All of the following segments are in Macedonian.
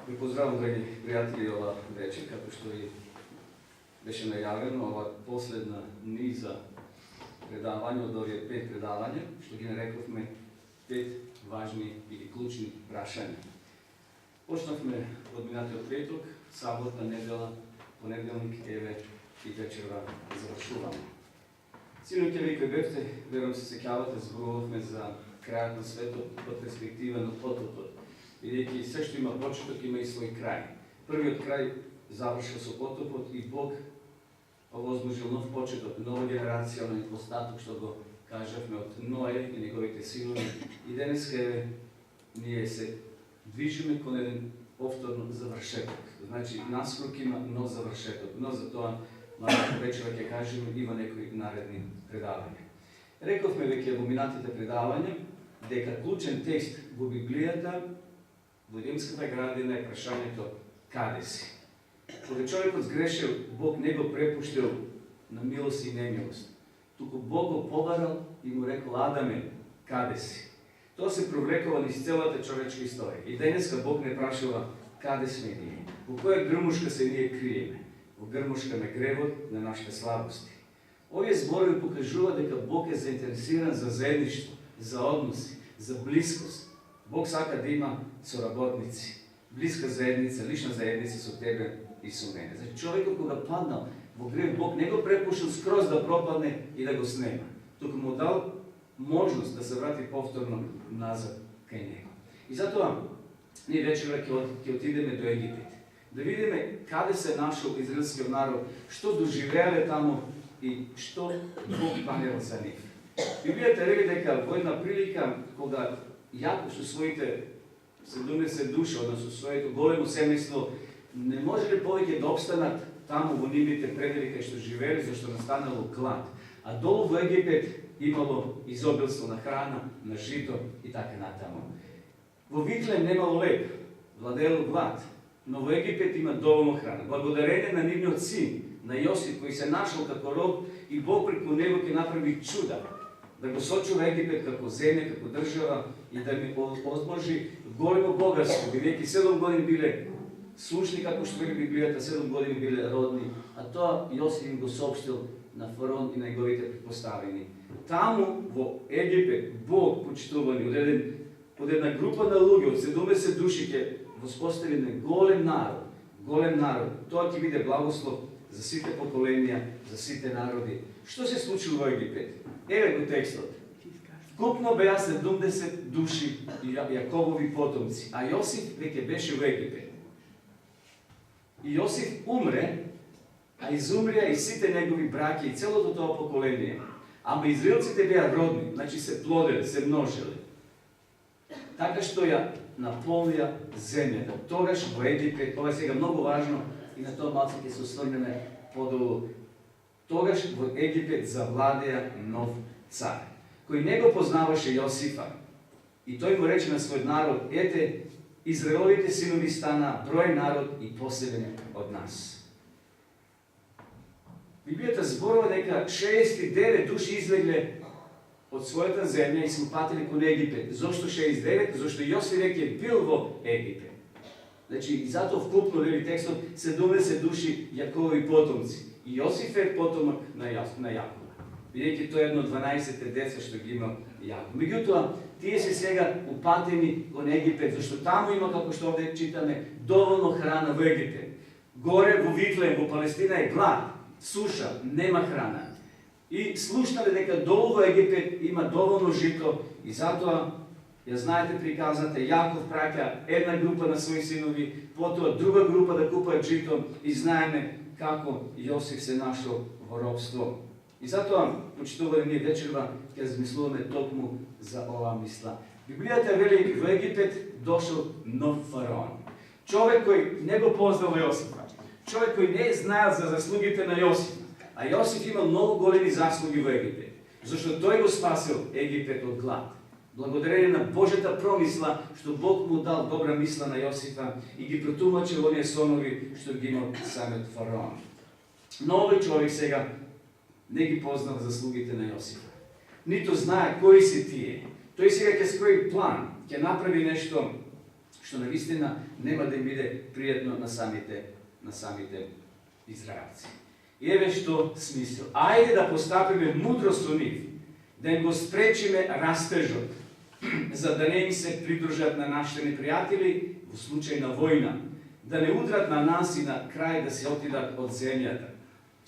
Vi pozdravljam, dragi prijatelji, ova večer, kako što je već najavljeno, ova posljedna niza predavanja, od ove 5 predavanja, što gi ne rekavme 5 važnih ili ključnih prašanja. Počnavme od minute od petog, sabotna nedjela, ponedjeljnik, eve i večera završuvamo. Cijenujte vi koji bevte, vjerujem se sekavate, zborovme za krajac na svetu od perspektive na potopod. Vidjeti, sve što ima početak ima i svoj kraj. Prvi od kraj završio su potopod i Bog ovozmužil nov početak, nova generacija, onaj ostatak što go kažemo od Noe i njegovite sinovi. I deneske nije se dvižime kon jedan povtorno završetak. Znači, naskruk ima no završetak. No za to malo večera ke kažemo ima neki naredni predavanje. Rekovme vek je abominatite predavanje, дека ključen tekst v Библията, v римската градина е прашањето каде си. Кога човекот сгрешил, Бог не го препуштил на милост и немилост. Туку Бог го побарал и му рекол: Адаме, каде си? Тоа се провлекува низ целата човечка историја. И денеска Бог не прашува каде сме ние, во која грмушка се ние криеме, во грмушка на гревот, на нашите слабости. Овие зборови покажува дека Бог е заинтересиран за заедништво, за односи, за близкост. Бог сака да има соработници, близка заедница, лична заедница со тебе и со мене. Значи човекот кога паднал во грев, Бог не го препушил скроз да пропадне и да го снема. Туку му дал можност да се врати повторно назад кај него. И затоа ние вечера ќе отидеме до Египет. Да видиме каде се нашол израелскиот народ, што доживеале таму и што Бог планирал за нив. Библијата рели дека во една прилика кога Јаков со своите 70 души, односно своето големо семејство, не можеле повеќе да обстанат таму во нивните предели кај што живееле, зашто настанало глад. А долу во Египет имало изобилство на храна, на жито и така натаму. Во Витлем немало леп, владеело глад, но во Египет има доволно храна. Благодарение на нивниот син, на Јосиф, кој се нашол како роб, и Бог преку него ќе направи чуда, да го сочува Египет како земја, како држава и да ми озможи големо богатство. Бидејќи 7 години биле слушни, како што вели Библијата, 7 години биле родни, а тоа Јосиф им го соопштил на фараон и на неговите предпоставени. Таму во Египет Бог, почитувани од една група на луѓе, од 70 души ќе воспостави на голем народ. Голем народ. Тоа ќе биде благослов за сите поколенија, за сите народи. Што се случило во Египет? Еве го текстот. Вкупно беа 70 души Јаковови потомци, а Јосиф веќе беше во Египет. И Јосиф умре, а изумрија и сите негови браќа и целото тоа поколение. Ама израелците беа родни, значи се плоделе, се множеле. Така што ја наполнија земјата. Тогаш во Египет, ова е сега многу важно и на тоа малце ќе се осврнеме подолу. Тогаш во Египет завладеа нов цар, кој не го познаваше Јосифа. И тој му рече на својот народ: ете, Израеловите синови стана број народ и посебен од нас. Библијата зборува дека 69 души излегле од својата земја и се упатиле кон Египет. Зошто 69? Зошто Јосиф веќе бил во Египет. Значи, и затоа вкупно вели текстот 70 души Јаковови потомци. И Јосиф е потомак на Јакова. Бидејќи тоа е едно 12 деца што ги има Јаков. Меѓутоа, тие се сега упатени кон Египет, зашто таму има, како што овде читаме, доволно храна во Египет. Горе во Витлем, во Палестина е глад, суша, нема храна. И слушнале дека долу во Египет има доволно жито и затоа, ја знаете приказната, Јаков праќа една група на своји синови, потоа друга група да купаат жито и знаеме како Јосиф се нашол во робство. И затоа, почитувани ние вечерва, ќе размислуваме токму за оваа мисла. Библијата вели во Египет дошол нов фараон. Човек кој не го познал Јосифа. Човек кој не знаел за заслугите на Јосиф. А Јосиф имал многу големи заслуги во Египет, зашто тој го спасил Египет од глад. Благодарение на Божјата промисла, што Бог му дал добра мисла на Јосифа и ги протумачил оние сонови што ги имал самиот фараон. Но овој човек сега не ги познал заслугите на Јосифа. Нито знае кои се тие. Тој сега ќе скрои план, ќе направи нешто što na istina nema da im bide prijetno na samite Izraelci. I evo što smisel. Ajde da postapime mudrost u njih, da im go sprečime rastežot, za da ne im se pridružat na naše neprijatelji u slučajna vojna, da ne udrat na nas i na kraj da se otidat od zemljata.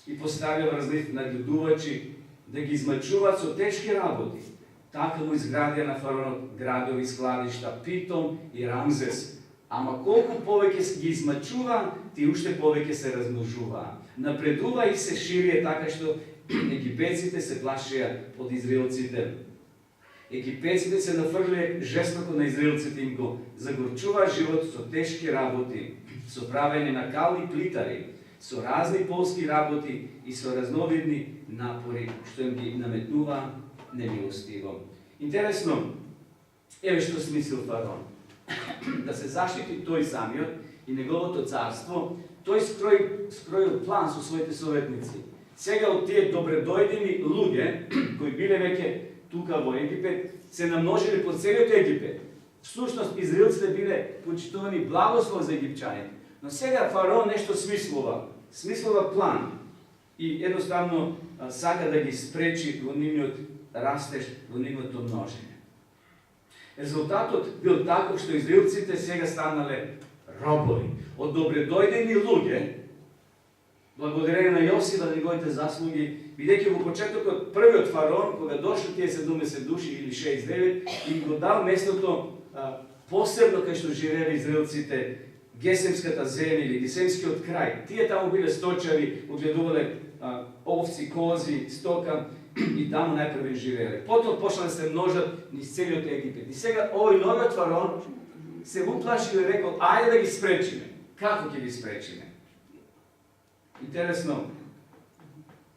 I postavlja razliv na ljuduvači, da gi izmačuvac od teške raboti. Tako mu izgradija na faraonov gradovi skladišta Pitom i Ramzes. Ama koliko poveke gi izmačuva, ti ušte poveke se razmnožuva. Napreduva i se širije tako što Egipecite se plašija od Izraelcite. Egipecite se nafrlje žestoko na Izraelcite im go zagorčuva život so teške raboti, so praveni na kalni plitari, so razni polski raboti i so raznovidni napori što im gi nametnuva nemilostivo. Interesno, evo što smislil faraon. Da se zaštiti toj Samjot i njegovo to carstvo, той скроил план со своите советници. Сега од тие добредојдени луѓе, кои биле веќе тука во Египет, се намножили по целиот Египет. Всушност, израелците биле почитувани благослов за египчаните. Но сега фараон нешто смислува план и едноставно сака да ги спречи во нивниот растеж, во нивното множење. Резултатот бил таков што израелците сега станале робови. Од добредојдени луѓе, благодарение на Јосиф на неговите заслуги, бидејќи во почетокот првиот фараон, кога дошли тие 70 души или 69, и го дал местото посебно кај што живееле израелците, Гесемската земја или Гесемскиот крај. Тие таму биле сточари, огледувале овци, кози, стока и таму најпрви живееле. Потоа почнале се множат низ целиот Египет. И сега овој новиот фараон се уплашил и рекол, ајде да ги спречиме. Како ќе ги спречиме? Интересно,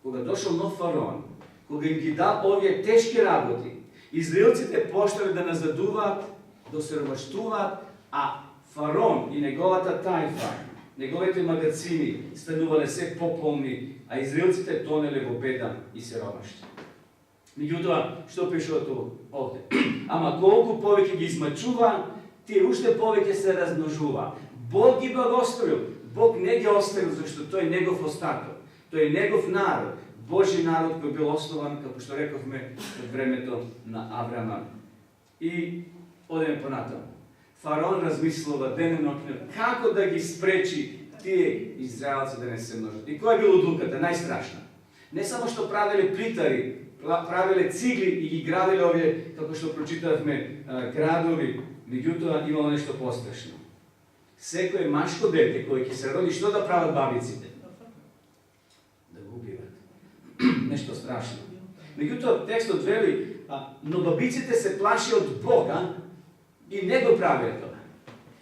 кога дошол нов фараон, кога им ги дал овие тешки работи, израелците почнале да назадуваат, да осиромаштуваат, а фараон и неговата тајфа, неговите магацини станувале се пополни, а израелците тонеле во беда и сиромаштво. Меѓутоа, што пишува овде? Ама колку повеќе ги измачува, тие уште повеќе се размножува. Бог ги благословил. Бог не ги оставил, зашто тој е негов остаток. Тој е негов народ. Божи народ кој бил основан, како што рековме, од времето на Аврама. И одеме понатаму. Фараон размислува денонок како да ги спречи тие израелци да не се множат. И која била одлуката? Најстрашна. Не само што правеле плитари, правеле цигли и ги градиле овие, како што прочитавме, градови, меѓутоа имало нешто пострашно. Секој машко дете кој ќе се роди, што да прават бабиците? Да го убиват. Нешто страшно. Меѓутоа текстот вели, но бабиците се плаши од Бога и не го правеа тоа.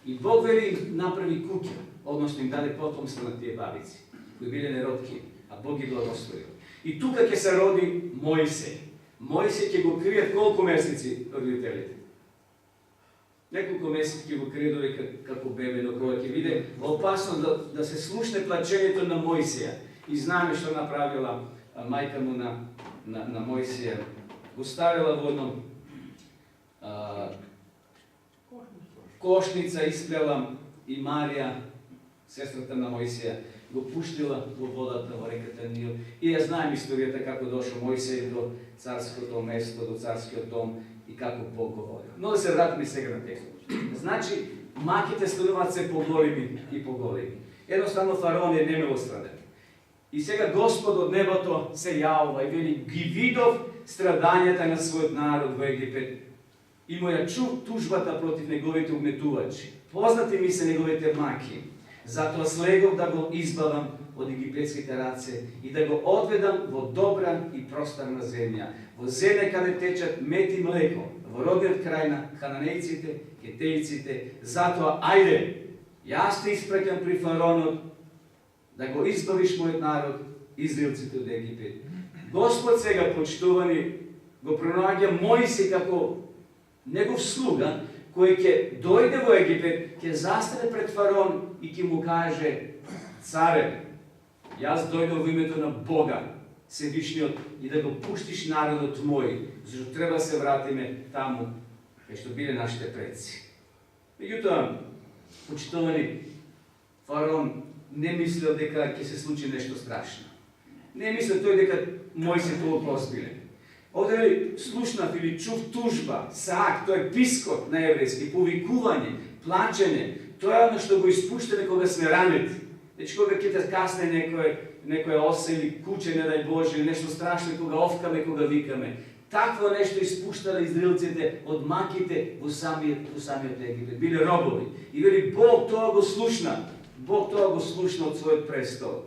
И Бог вели им направи куќа, односно им даде потомство на тие бабици, кои биле неродки, а Бог ги благословил. И тука ќе се роди Мојсей. Мојсей ќе го кријат колку месеци родителите? Неколку месеци ќе го крие додека како бебе, до кога ќе биде опасно да се слушне плачењето на Мојсија. И знаеме што направила мајка му на Мојсија. Го ставила во едно кошница, исплела и Марија, сестрата на Мојсија, го пуштила во водата во реката Нил. И ја знаем историјата како дошол Мојсей до царското место, до царскиот дом и како Бог го водил. Но да се вратиме сега на текстот. Значи, маките стануваат се поголеми и поголеми. Едноставно фараон е немилостраден. И сега Господ од небото се јавува и вели, ги видов страдањата на својот народ во Египет и му ја чув тужбата против неговите угнетувачи. Познати ми се неговите маки. Затоа слегов да го избавам од египетските раце и да го одведам во добра и простарна земја, во земја каде течат мед и млеко, во родниот крај на хананејците, хетејците. Затоа, ајде, јас те испраќам при фараонот, да го избавиш мојот народ, израелците од Египет. Господ сега, почитувани, го пронаѓа Мојсей како негов слуга, кој ќе дојде во Египет, ќе застане пред фараон и ќе му каже, царе, јас дојдов во името на Бога, Севишниот, и да го пуштиш народот мој, зашто треба да се вратиме таму, кај што биле нашите предци. Меѓутоа, почитувани, фараон не мислел дека ќе се случи нешто страшно. Не мислел тој дека Мојсей тоа проспиле. Овде вели слушнав или чув тужба, саак, тоа е пискот на еврејски, повикување, плачење. Тоа е оно што го испуштаме кога сме ранети. Значи кога ќе те касне некоја оса или куче, не дај Боже, или нешто страшно, кога овкаме, кога викаме. Такво нешто испуштале израелците од маките во самиот Египет. Биле робови. И вели Бог тоа го слушна. Бог тоа го слушна од својот престол.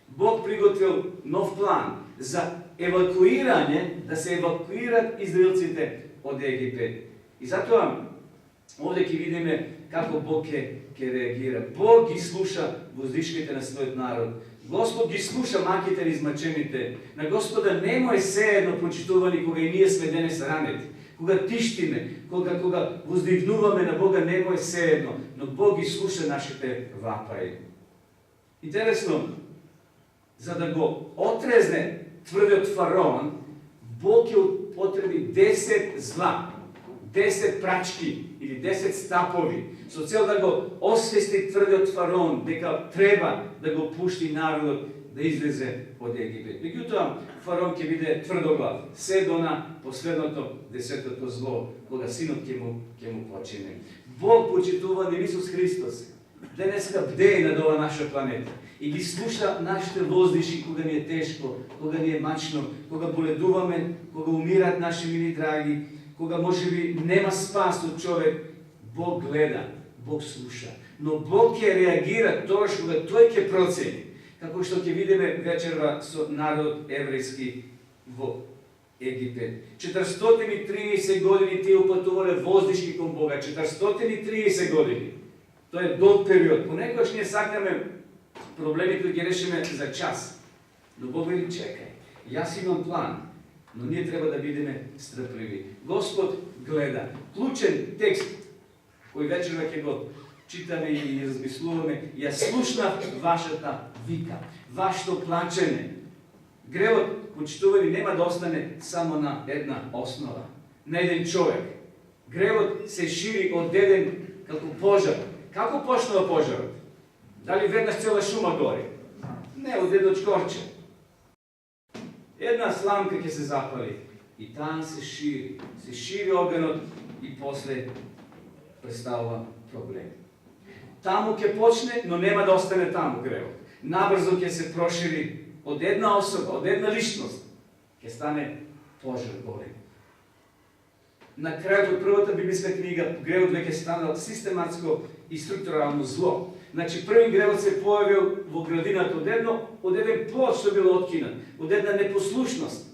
Бог приготвил нов план за евакуирање, да се евакуират израелците од Египет. И затоа овде ќе видиме како Бог ќе реагира. Бог ги слуша воздишките на својот народ. Господ ги слуша маките и измачените. На Господа не му е сеедно, почитувани, кога и ние сме денес ранети. Кога тиштиме, кога воздигнуваме на Бога, не му е сеедно. Но Бог ги слуша нашите вапаи. Интересно, за да го отрезне тврдиот фараон, Бог ќе употреби 10 зла, 10 прачки или 10 стапови, со цел да го освести тврдиот фараон дека треба да го пушти народот да излезе од Египет. Меѓутоа, фараон ќе биде тврдоглав, се до на последното 10-то зло, кога синот ќе му почине. Бог, почитуван Исус Христос, денеска бдее над ова наша планета и ги слуша нашите воздиши кога ни е тешко, кога ни е мачно, кога боледуваме, кога умират наши мили драги, кога можеби нема спас од човек. Бог гледа, Бог слуша. Но Бог ќе реагира тогаш кога тој ќе процени. Како што ќе видиме вечерва со народот еврејски во Египет. 430 години тие упатувале воздишки кон Бога. 430 години. Тоа е долг период. Понекогаш ние сакаме проблеми кои ги решиме за час. Но Бог вели чекај. Јас имам план, но ние треба да бидеме стрпливи. Господ гледа. Клучен текст кој вечерва ќе го читаме и размислуваме. Ја слушнав вашата вика, вашето плачење. Гревот, почитувани, нема да остане само на една основа, на еден човек. Гревот се шири од еден како пожар. Како почнува пожарот? Дали веднаш цела шума гори? Не, од едно чкорче. Една сламка ќе се запали и таа се шири огненот и после представува проблем. Таму ќе почне, но нема да остане таму гревот. Набрзо ќе се прошири од една особа, од една личност, ќе стане пожар голем. На крајот од првата библиска книга гревот веќе станал систематско и структурално зло. Значи први гревот се појавил во градината од еден плод што бил откинат, од една непослушност,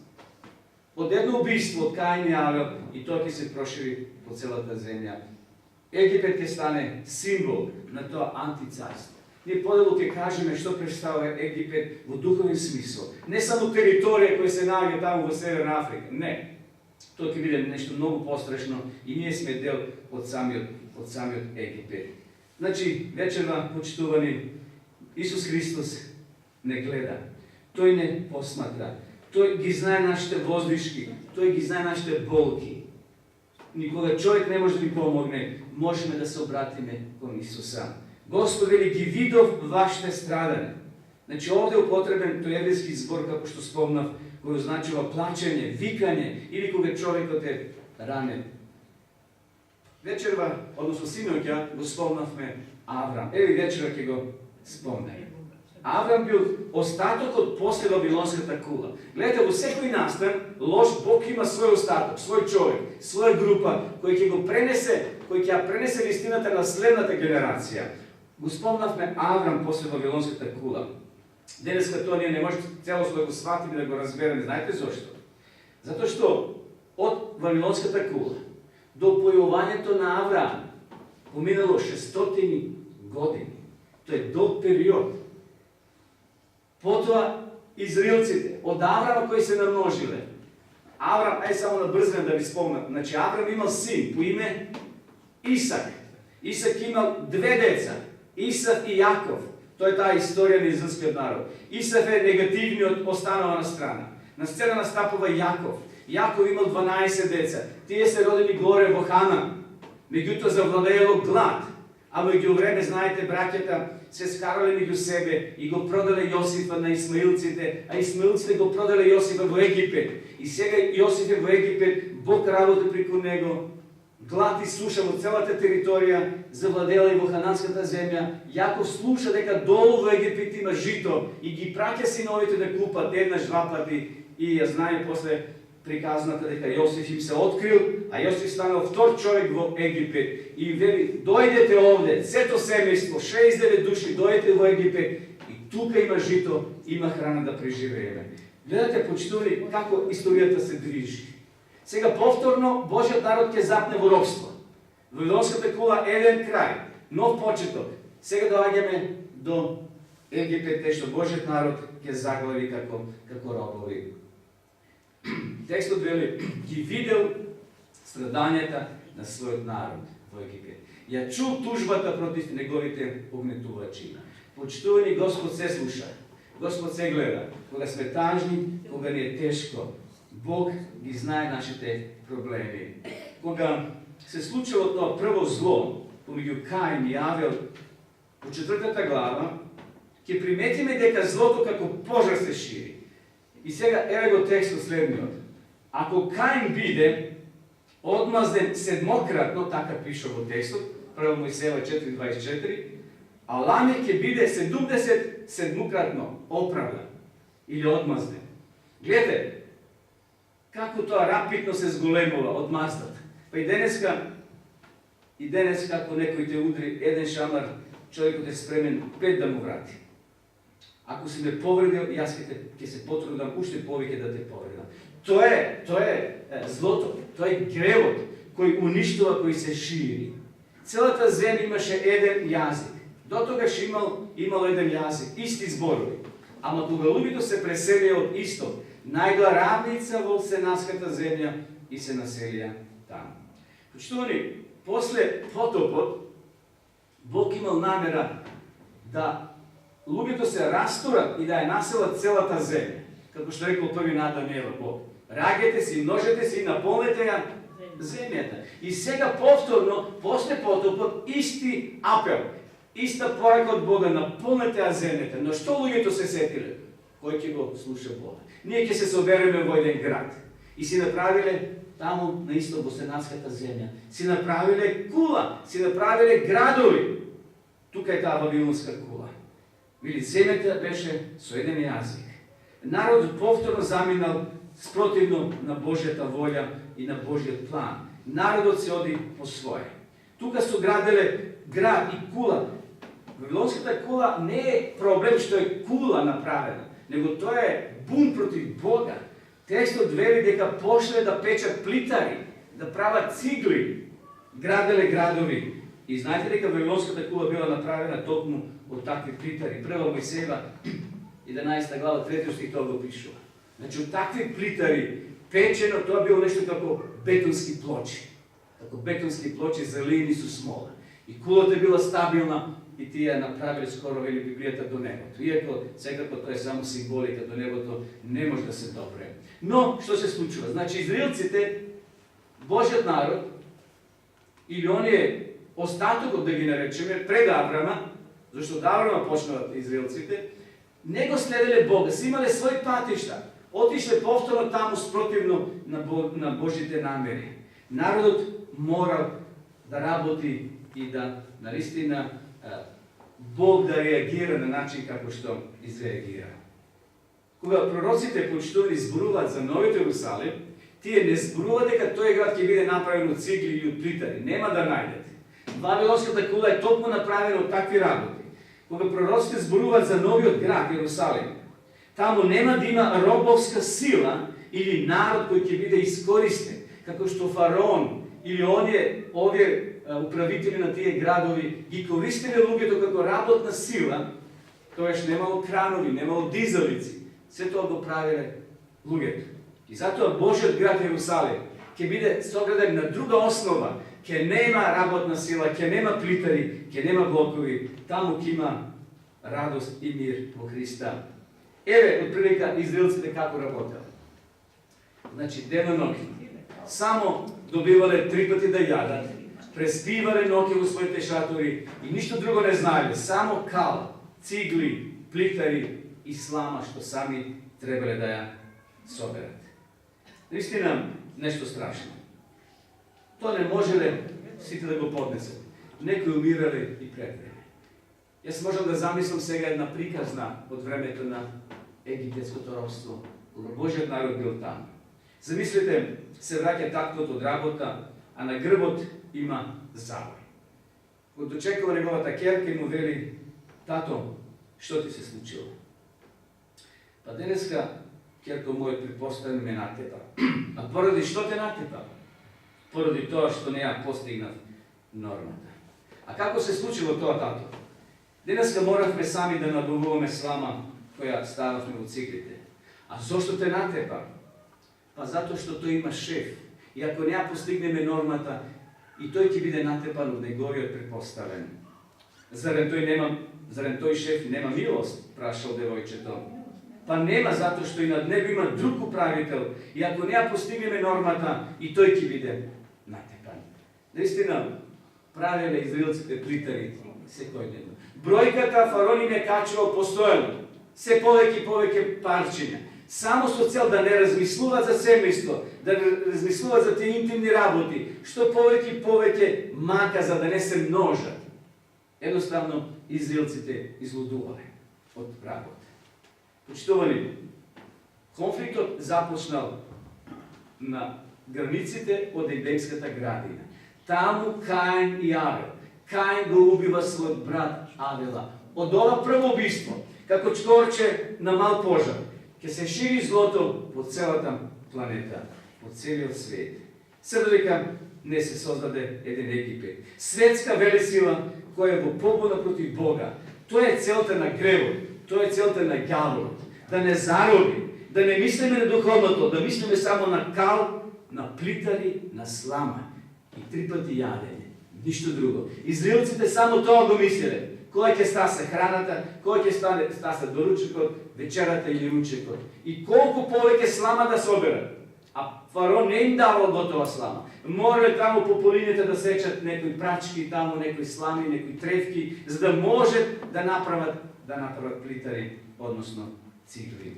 од едно убиство од Каин и Авел, и тоа ќе се прошири по целата земја. Египет ќе стане символ на тоа антицарство. Ние поделу ќе кажеме што представува Египет во духовен смисол. Не само територија која се наоѓа таму во Северна Африка, не. Тоа ќе биде нешто многу пострашно и ние сме дел од самиот Египет. Значи, вечерва, почитувани, Исус Христос не гледа. Тој не посматра. Тој ги знае нашите воздишки, тој ги знае нашите болки. Никога човек не може да ни помогне, можеме да се обратиме кон Исуса. Господ вели, ги видов вашите страдања. Значи, овде употребен тој еврејски збор, како што спомнав, кој означува плачење, викање или кога човекот е ранен. Вечерва, односно синоќа, го спомнавме Аврам. Еви вечера ќе го спомнеме. Аврам бил остатокот после Вавилонската кула. Гледате, во секој настан, лош Бог има свој остаток, свој човек, своја група, кој ќе го пренесе, кој ќе ја пренесе вистината на следната генерација. Го спомнавме Аврам после Вавилонската кула. Денеска тоа ние не може целосно да го сватиме, да го разбереме. Знаете зошто? Затоа што од Вавилонската кула до појавувањето на Авраам поминало 600 години. Тоа е долг период. Потоа израелците од Аврама кои се намножиле. Аврам, ај само на брзина да ви спомнам. Значи Аврам имал син по име Исак. Исак имал две деца, Исав и Јаков. Тоа е таа историја на израелскиот народ. Исав е негативниот, останала на страна. На сцена настапува Јаков. Јаков имал 12 деца. Тие се родени горе во Хана. Меѓутоа завладеело глад. А меѓу време, знаете, браќата се скарале меѓу себе и го продале Јосифа на исмаилците, а исмаилците го продале Јосифа во Египет. И сега Јосиф е во Египет, Бог работи преку него, глад и суша во целата територија, завладела и во хананската земја. Јаков слуша дека долу во Египет има жито и ги праќа синовите да купат еднаш, два пати. И ја знае после приказната дека Јосиф им се открил, а Јосиф станал втор човек во Египет. И вели, дојдете овде, сето семејство, 69 души, дојдете во Египет. И тука има жито, има храна да преживееме. Гледате, почитувани, како историјата се движи. Сега повторно Божјиот народ ќе запне во робство. Вавилонската кула еден крај, нов почеток. Сега доаѓаме до Египет, те што Божјиот народ ќе заглави како робови. Текстот вели, ги видел страдањата на својот народ во Египет. Ја чул тужбата против неговите угнетувачи. Почитувани, Господ се слуша. Господ се гледа. Кога сме тажни, кога ни е тешко, Бог ги знае нашите проблеми. Кога се случило тоа прво зло, помеѓу Каин и Авел, во 4 глава, ќе приметиме дека злото како пожар се шири. И сега еве го текстот следниот. Ако Каин биде одмазден седмократно, така пише во текстот, 1 Мојсеева 4:24, а Ламек ќе биде 77-кратно оправдан или одмазден. Гледате, како тоа рапидно се зголемува од маздата. Па и денес како некој те удри еден шамар, човекот е спремен 5 да му врати. Ако си ме повредил, јас ќе се потрудам уште повеќе да те повредам. Тоа е злото, тоа е гревот кој уништува, кој се шири. Целата земја имаше еден јазик. До тогаш имал еден јазик, исти зборови. Ама кога луѓето се преселија од исток, најдоа равница во сенатската земја и се населија таму. Почитувани, после потопот, Бог имал намера да луѓето се растурат и да ја населат целата земја. Како што рекол први Адам и Ева Бог. Раѓете се и множете се и наполнете ја земјата. И сега повторно, после потопот, исти апел, иста порака од Бога, наполнете ја земјата. Но што луѓето се сетиле? Кој ќе го слуша Бога? Ние ќе се собереме во еден град. И си направиле таму на исток во сенатската земја. Си направиле кула, си направиле градови. Тука е таа вавилонска кула. Вели, земјата беше со еден јазик. Народот повторно заминал спротивно на Божјата волја и на Божјиот план. Народот се оди по своје. Тука се граделе град и кула. Вавилонската кула не е проблем што е кула направена, него тоа е бунт против Бога. Текстот вели дека пошле да печат плитари, да прават цигли, граделе градови. И знаете дека Вавилонската кула била направена токму од такви плитари. 1 Мојсеева 11 глава 3 стих тоа го пишува. Значи од такви плитари печено тоа било нешто како бетонски плочи. Како бетонски плочи залиени со смола. И кулата била стабилна и тие направиле скоро вели Библијата до небото. Иако секако тоа е само символика, до небото не може да се допре. Но што се случува? Значи израелците, Божјиот народ или оние остатокот да ги наречеме пред Аврама, зашто од Аврама почнават израелците, не го следеле Бога, си имале своји патишта, отишле повторно таму спротивно на Божите намери. Народот морал да работи и да наистина Бог да реагира на начин како што изреагира. Кога пророците почитувани зборуваат за новиот Ерусалим, тие не зборуваат дека тој град ќе биде направен од цигли или од плитари. Нема да најдете. Вавилонската кула е токму направена од такви работи. Кога пророците зборуваат за новиот град Ерусалим, таму нема да има робовска сила или народ кој ќе биде искористен, како што фараон или овие управители на тие градови ги користеле луѓето како работна сила, тоеш немало кранови, немало дизалици, се тоа го правиле луѓето. И затоа Божјиот град Ерусалим ќе биде сограден на друга основа, ќе нема работна сила, ќе нема плитари, ќе нема блокови, таму ќе има радост и мир во Христа. Еве, од прилика израелците како работеле. Значи, дено ноќ. Само добивале 3 пати да јадат, prespivali ноќе во своите шатори и ништо друго не знаеле, само кал, цигли, плитари и слама што сами требале да ја соберат. Наистина, нешто страшно. Тоа не можеле сите да го поднесат. Некои умирале и пред време. Јас можам да замислам сега една приказна од времето на египетското робство. Кога Божиот народ бил таму. Замислете, се враќа таткот од работа, а на грбот има завој. Кога дочекува неговата ќерка и му вели: тато, што ти се случило? Па денеска ќерко мојот претпоставено ме натепа. А поради што те натепа? Поради тоа што не ја постигнав нормата. А како се случило тоа, тато? Денеска моравме сами да набавуваме слама која стававме од циклите. А зошто те натепа? Па затоа што тој има шеф. И ако не ја постигнеме нормата, и тој ќе биде натепан од неговиот претпоставен. Зарем тој шеф нема милост, прашал девојчето. Па нема, затоа што и над него има друг управител. И ако не ја постигнеме нормата, и тој ќе биде натепан. Наистина, правеле израелците плитари секојдневно. Бројката фараон им е качувал постојано. Се повеќе и повеќе парчиња. Само со цел да не размислуваат за семејство, да не размислуваат за тие интимни работи, што повеќе и повеќе мака за да не се множат. Едноставно, израелците излудувале од работа. Почитувани, конфликтот започнал на границите од Едемската градина. Таму Каин и Авел. Каин го убива својот брат Авела. Од ова прво убиство, како чторче на мал пожар, ќе се шири злото по целата планета, по целиот свет. Се додека не се создаде еден Египет. Светска велесила која е во побуна против Бога. Тоа е целта на гревот, тоа е целта на ѓаволот. Да не зароби, да не мислиме на духовното, да мислиме само на кал, на плитари, на слама и 3 пати јадење. Ништо друго. Израелците само тоа го мислеле. Кој ќе стаса храната, кој ќе стаса доручекот, вечерата или ручекот. И колку повеќе слама да соберат. А фараон не им давал готова слама. Морале таму по полините да сечат некои прачки, таму некои слами, некои тревки, за да можат да направат плитари, односно цигли.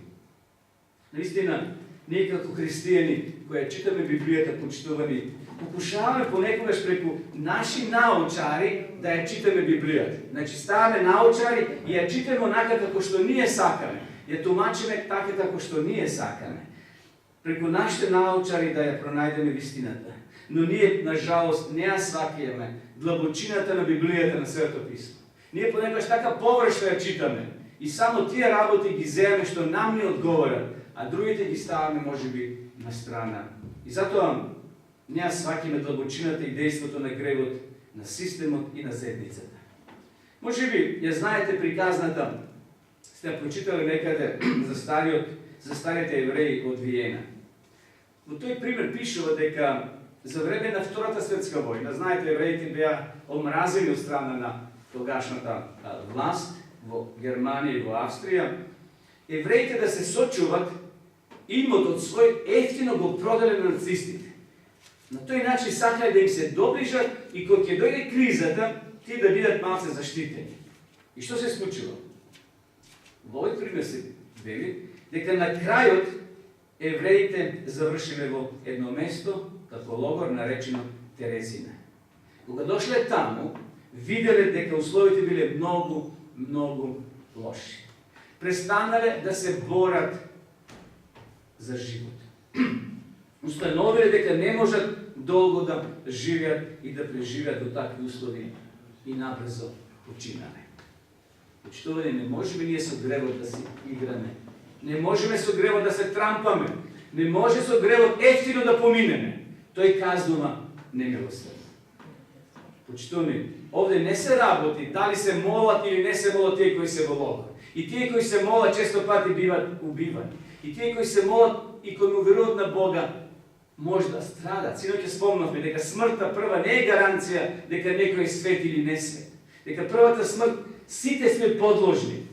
Наистина, ние како христијани, која читаме Библијата, почитувани, покушаваме понекогаш преку наши научари да ја читаме Библијата. Значи, ставаме научари и ја читаме онака како што ние сакаме. Ја тумачиме така како што ние сакаме. Преку нашите научари да ја пронајдеме вистината. Но ние, на жалост, не ја сваќаме длабочината на Библијата, на Светото писмо. Ние понекогаш така површно ја читаме и само тие работи ги земеме што нам не одговарат, а другите ги ставаме можеби на страна. И затоа не ја сваќаме длабочината и дејството на гревот, на системот и на заедницата. Можеби ја знаете приказната, сте ја прочитали некаде за старите евреи од Виена. Во тој пример пишува дека за време на Втората светска војна, знаете, евреите беа омразени од страна на тогашната власт во Германија и во Австрија. Евреите да се сочуват, имотот свој ефтино го проделе на нацистите. На тој начин сакале да им се доближат и кога ќе дојде кризата, тие да бидат малце заштитени. И што се случило? Во овој пример се вели дека на крајот евреите завршиле во едно место, како логор наречено Терезина. Кога дошле таму, виделе дека условите биле многу лоши. Престанале да се борат за живот. Установиле дека не можат долго да живеат и да преживеат до такви услови и набрзо починале. Почитувани, не можеме ние со гревот да се играме. Не можеме со гревот да се трампаме. Не може со гревот ефтино да поминеме. Тој казнува немилосердно. Почитувани, овде не се работи дали се молат или не се молат тие кои се во логор. И тие кои се молат често пати биват убивани. И тие кои се молат и кои му веруваат на Бога, може да страдат. Синоќа спомнавме дека смртта прва не е гаранција дека некој е свет или не свет. Дека првата смрт сите сме подложни.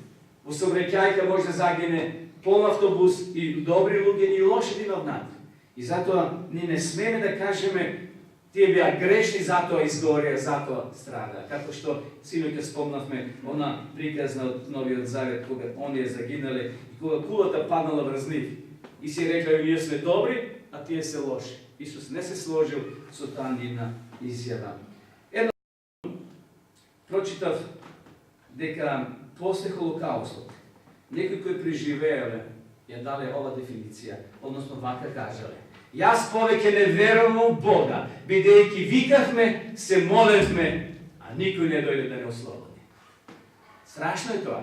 Во сообраќајка може да загине полн автобус и добри луѓе и лоши да има внатре. И затоа ние не смеме да кажеме Тие беа грешни, затоа изгореа, затоа страда. Како што синоќа спомнавме она приказна од Новиот Завет, кога оние загинале и кога кулата паднала врз нив. И си рекла, ние сме добри, а тие се лоши. Исус не се сложил со таа нивна изјава. Едно прочитав дека после Холокаустот некои кои преживеале ја дале ова дефиниција, односно вака кажале: јас повеќе не верувам во Бога, бидејќи викавме, се молевме, а никој не дојде да не ослободи. Страшно е тоа.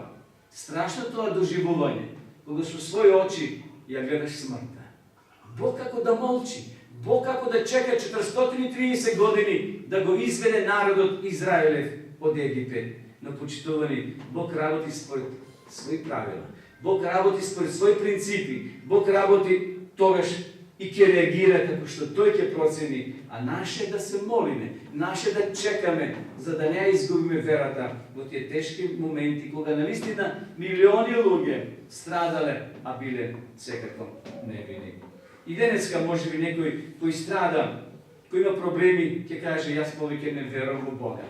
Страшно тоа доживување, кога со своји очи ја гледаш смртта. Бог како да молчи, Бог како да чека 430 години да го изведе народот Израелев од Египет. Но почитувани, Бог работи според своји правила. Бог работи според своји принципи. Бог работи тогаш и ќе реагира како што тој ќе процени, а наше да се молиме, наше да чекаме, за да не ја изгубиме верата во тие тешки моменти, кога навистина милиони луѓе страдале, а биле секако невини. И денеска можеби некој кој страда, кој има проблеми, ќе каже: јас повеќе не верувам во Бога.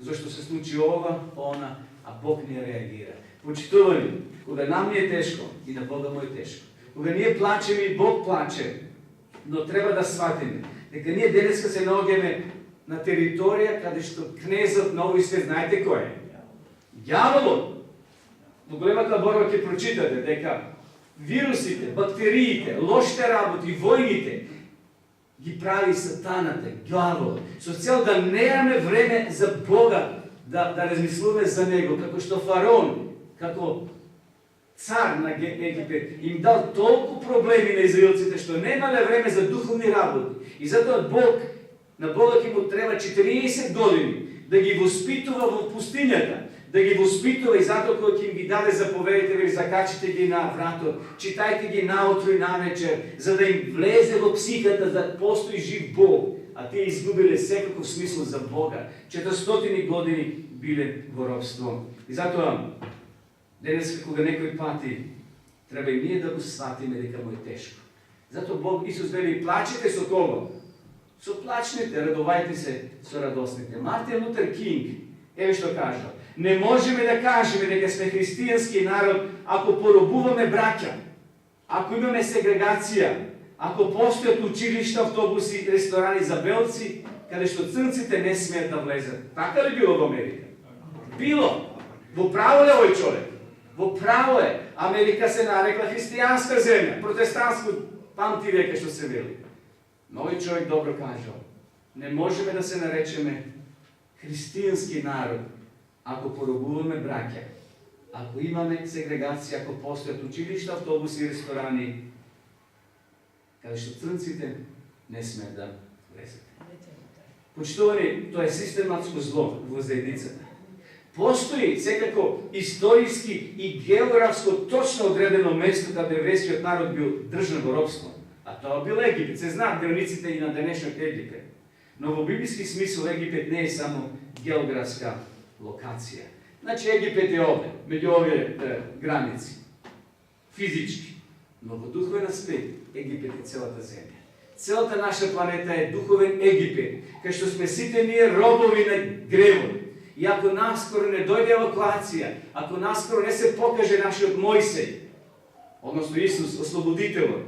Зошто се случи ова, она, а Бог не реагира. Почитувани, кога нам ни е тешко, и на Бога му е тешко. Кога ние плачеме и Бог плаче, но треба да сватиме дека ние денеска се наоѓаме на територија каде што кнезот на овој свет, знаете кој е? Ѓаволот. Во големата борба ќе прочитате дека вирусите, бактериите, лошите работи, војните ги прави сатаната, ѓаволот, со цел да немаме време за Бога, да размислуваме за него, како што Фараон, како цар на Египет, им дал толку проблеми на израелците, што немале време за духовни работи. И затоа на Бога ќе му треба 40 години да ги воспитува во пустињата, да ги воспитува, и затоа кога ќе им ги даде заповедите, вели: закачите ги на вратот, читајте ги наутро и навечер, за да им влезе во психата да постои жив Бог, а тие изгубиле секаков смисол за Бога. 400 години биле во робство. И затоа денес кога некој пати, треба и ние да го сватиме дека му е тешко. Затоа Бог, Исус вели: плачете со кого? Со плачните, радувајте се со радосните. Мартин Лутер Кинг еве што кажа: не можеме да кажеме дека сме христијански народ ако поробуваме браќа, ако имаме сегрегација, ако постојат училишта, автобуси, ресторани за белци, каде што црнците не смеат да влезат. Така ли било во Америка? Било. Во право ли овој човек? Во право е. Америка се нарекла христијанска земја, протестантско памти века што се вели. Но овој човек добро кажал: не можеме да се наречеме христијански народ ако поробуваме браќа, ако имаме сегрегација, ако постојат училишта, автобуси и ресторани, каде што црнците не смеат да влезат. Почитувани, тоа е систематско зло во заедницата. Постои секако историски и географско точно одредено место каде еврејскиот народ бил држан во робство. А тоа бил Египет. Се знаат границите и на денешниот Египет. Но во библиски смисол Египет не е само географска локација. Значи Египет е овде, меѓу овие граници. Физички. Но во духовен аспект Египет е целата земја. Целата наша планета е духовен Египет, кај што сме сите ние робови на гревот. И ако наскоро не дојде евакуација, ако наскоро не се покаже нашиот Мојсей, односно Исус, ослободителот,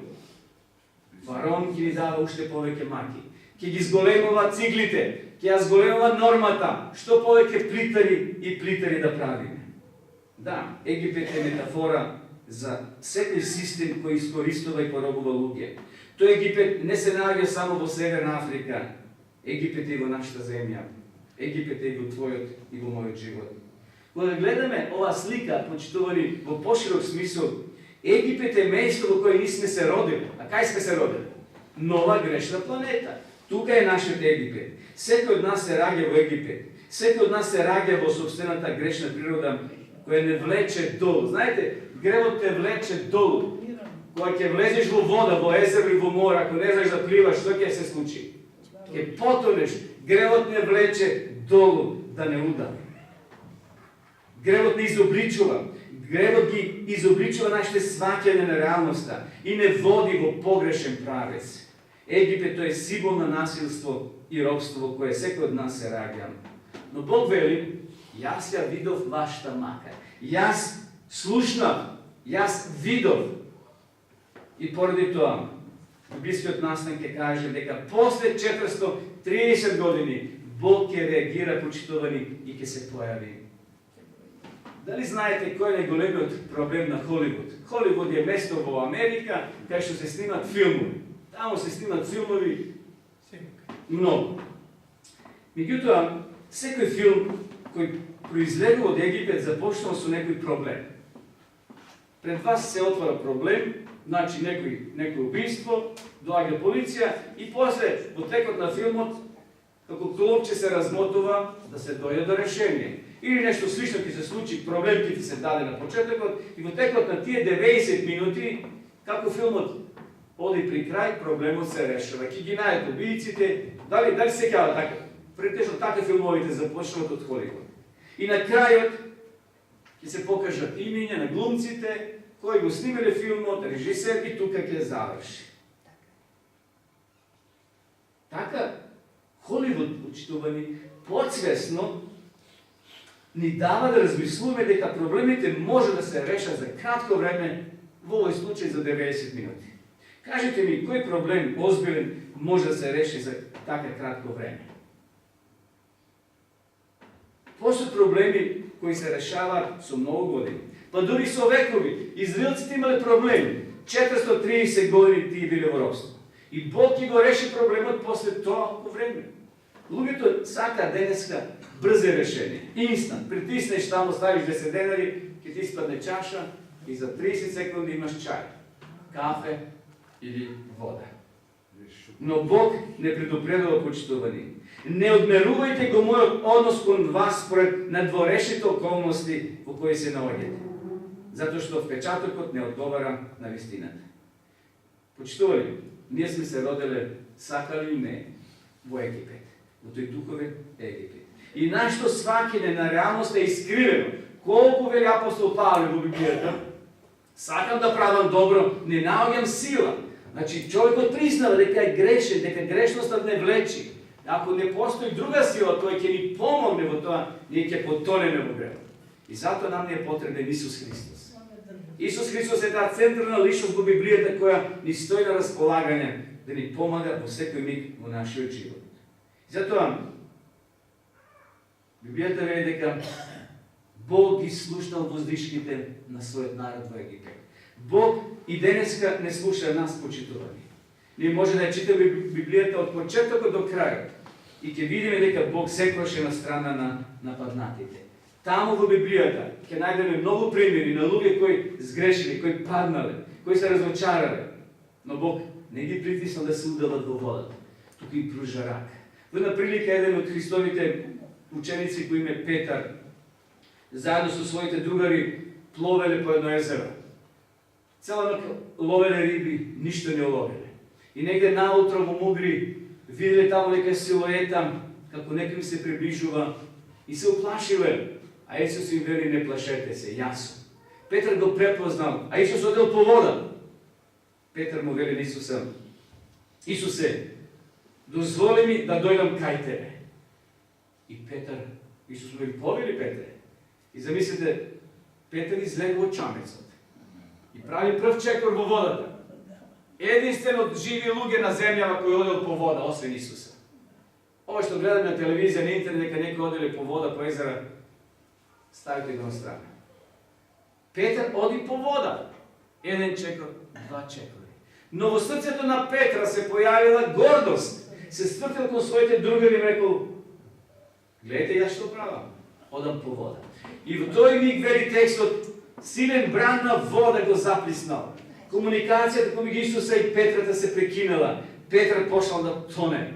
Фараон ќе ни дава уште повеќе маки. Ќе ги зголемува циглите, ќе ја зголемува нормата, што повеќе плитари и плитари да правиме. Да, Египет е метафора за секој систем кој искористува и поробува луѓе. Тој Египет не се наоѓа само во Северна Африка. Египет е во нашата земја. Египет е во твојот и во мојот живот. Кога гледаме оваа слика, почитувани во поширок смисол, Египет е место во кое ние сме се родили. А кај сме се родили? Нова грешна планета. Тука е нашиот Египет. Секој од нас се раѓа во Египет. Секој од нас се раѓа во собствената грешна природа, која не влече долу. Знаете, гревот те влече долу. Кога ќе влезеш во вода, во езеро и во море, ако не знаеш да пливаш, што ќе се случи? Ќе потонеш. Гревот не влече долу да не удари. Гревот не изобличува. Гревот ги изобличува нашите сваќање на реалноста и не води во погрешен правец. Египет to je символ на насилство и робство кое секој од нас се раѓа. Но Бог вели, јас ја видов вашата мака. Јас слушнав, јас видов. И поради тоа, библискиот настан ќе каже дека после 430 години Бог ќе реагира, почитувани, и ќе се појави. Дали знаете кој е најголемиот проблем на Холивуд? Холивуд е место во Америка кај што се снимат филмови. Таму се снимат филмови многу. Меѓутоа, секој филм кој произлегува од Египет започнал со некој проблем. Пред вас се отвора проблем, значи некој убиство, доаѓа полиција и после, во текот на филмот, како клопче се размотува да се дојде до решение. Или нешто слично ќе се случи, проблем ќе ти се даде на почетокот и во текот на тие 90 минути, како филмот оди при крај, проблемот се решава. Ќе ги најдат убијците, дали се кава така? Претежно така филмовите започнуваат од Холивуд. И на крајот ќе се покажат имиња на глумците кои го снимале филмот, режисер, и тука ќе заврши. Така, Холивуд, почитувани, подсвесно ни дава да размислуваме дека проблемите може да се решат за кратко време, во овој случај за 90 минути. Кажете ми, кој проблем озбилен може да се реши за така кратко време? Постојат проблеми кои се решаваат со многу години. Па дури со векови. Израелците имале проблеми. 430 години тие биле во робство. И Бог ќе го реши проблемот после тоа време. Луѓето сака денеска брзе решение. Инстант. Притиснеш таму, ставиш 10 денари, ќе ти испадне чаша и за 30 секунди имаш чај, кафе или вода. Но Бог не предупредува, почитувани. Не одмерувајте го мојот однос кон вас според надворешните околности во кои се наоѓате. Затоа што впечатокот не одговара на вистината. Почитувани, ние сме се роделе, сакали или не, во Египет. Во тој духовен Египет. И нашето сваќање на реалност е искривено. Колку вели апостол Павле во Библијата, сакам да правам добро, не наоѓам сила. Значи, човекот признава дека е грешен, дека грешноста не влечи. Ако не постои друга сила, тој ќе ни помогне во тоа, ние ќе потонеме во гревот. И затоа нам не е потребен Исус Христос. Исус Христос е таа централна личност во Библијата која ни стои на располагање да ни помага во секој миг во нашиот живот. И затоа Библијата вели дека Бог ги слушнал воздишките на својот народ во Египет. Бог и денеска не слуша нас, почитувани. Ние може да ја читаме Библијата од почетокот до крајот и ќе видиме дека Бог секогаш е на страна на нападнатите. Таму во Библијата ќе најдеме многу примери на луѓе кои сгрешили, кои паднале, кои се разочарале. Но Бог не ги притиснал да се удават во водата, туку и пружа рака. Во една прилика еден од Христовите ученици кој име Петар, заедно со своите другари пловеле по едно езеро. Цела ноќ ловеле риби, ништо не уловеле. И негде наутро во мугри виделе таму нека силуета, како некој се приближува и се уплашиле. А Исус им вели, не плашете се, јас сум. Петар го препознал, а Исус одел по вода. Петар му вели на Исуса, Исусе, дозволи ми да дојдам кај тебе. И Петар, Исус му вели, повели Петре. И замислите, Петар излегува од чамецот и прави прв чекор во водата. Единствен од живи луѓе на земјава кој одел по вода, освен Исуса. Ова што гледаме на телевизија, на интернет, дека некој оделе по вода, по езера, ставите го на страна. Петар оди по вода. Еден чекор, два чекори. Но во срцето на Петра се појавила гордост. Се свртил кон своите другари и рекол, гледайте ја што правам, одам по вода. И во тој миг вели текстот, силен бран на вода го заплиснал. Комуникацијата помеѓу Исуса и Петрата се прекинала. Петар почнал да тоне.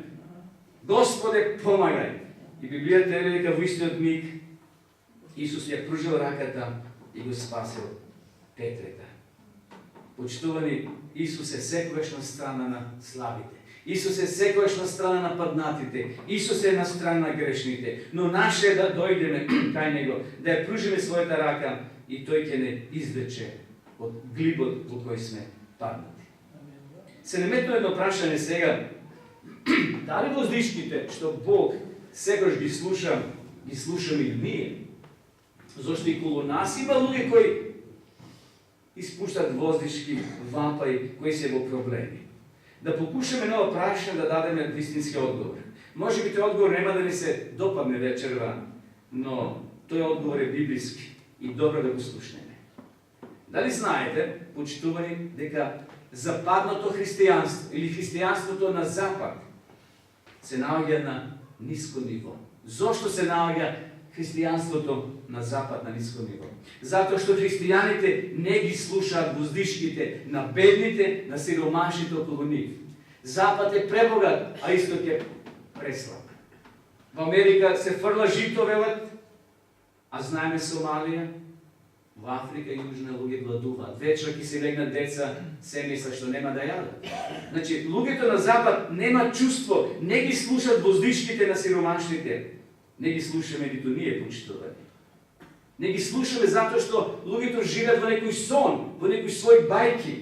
Господе, помагај! И Библијата вели дека во истиот миг Исус ја пружил раката и го спасил Петрета. Почитувани, Исус е секогаш на страна на слабите. Исус е секогаш на страна на паднатите. Исус е на страна на грешните. Но наше е да дојдеме кај Него, да ја пружиме својата рака и Тој ќе не извлече од глибот во кој сме паднати. се наметно едно прашање сега. Дали воздишките што Бог секогаш ги слушаме и ние? Зошто и околу нас има луѓе кои испуштат воздишки вапаи, кои се во проблеми. Да покушаме на ова прашање да дадеме вистински одговор. Може би тој одговор нема да ни се допадне вечерва, но тој одговор е библиски и добро да го слушнеме. Дали знаете, почитувани, дека западното христијанство или христијанството на запад се наоѓа на ниско ниво? Зошто се наоѓа христијанството на запад на ниско ниво? Затоа што христијаните не ги слушаат воздишките на бедните, на сиромашите околу нив. Запад е пребогат, а исток е преслаб. Во Америка се фрла жито, велат, а знаеме Сомалија, во Африка и Јужна луѓе гладуваат. Вечер ќе се легнат деца, семејства што нема да јадат. Значи, луѓето на запад нема чувство, не ги слушат воздишките на сиромашните. Не ги слушаме ниту ние, почитувани. Не ги слушаме затоа што луѓето живеат во некој сон, во некој свој бајки.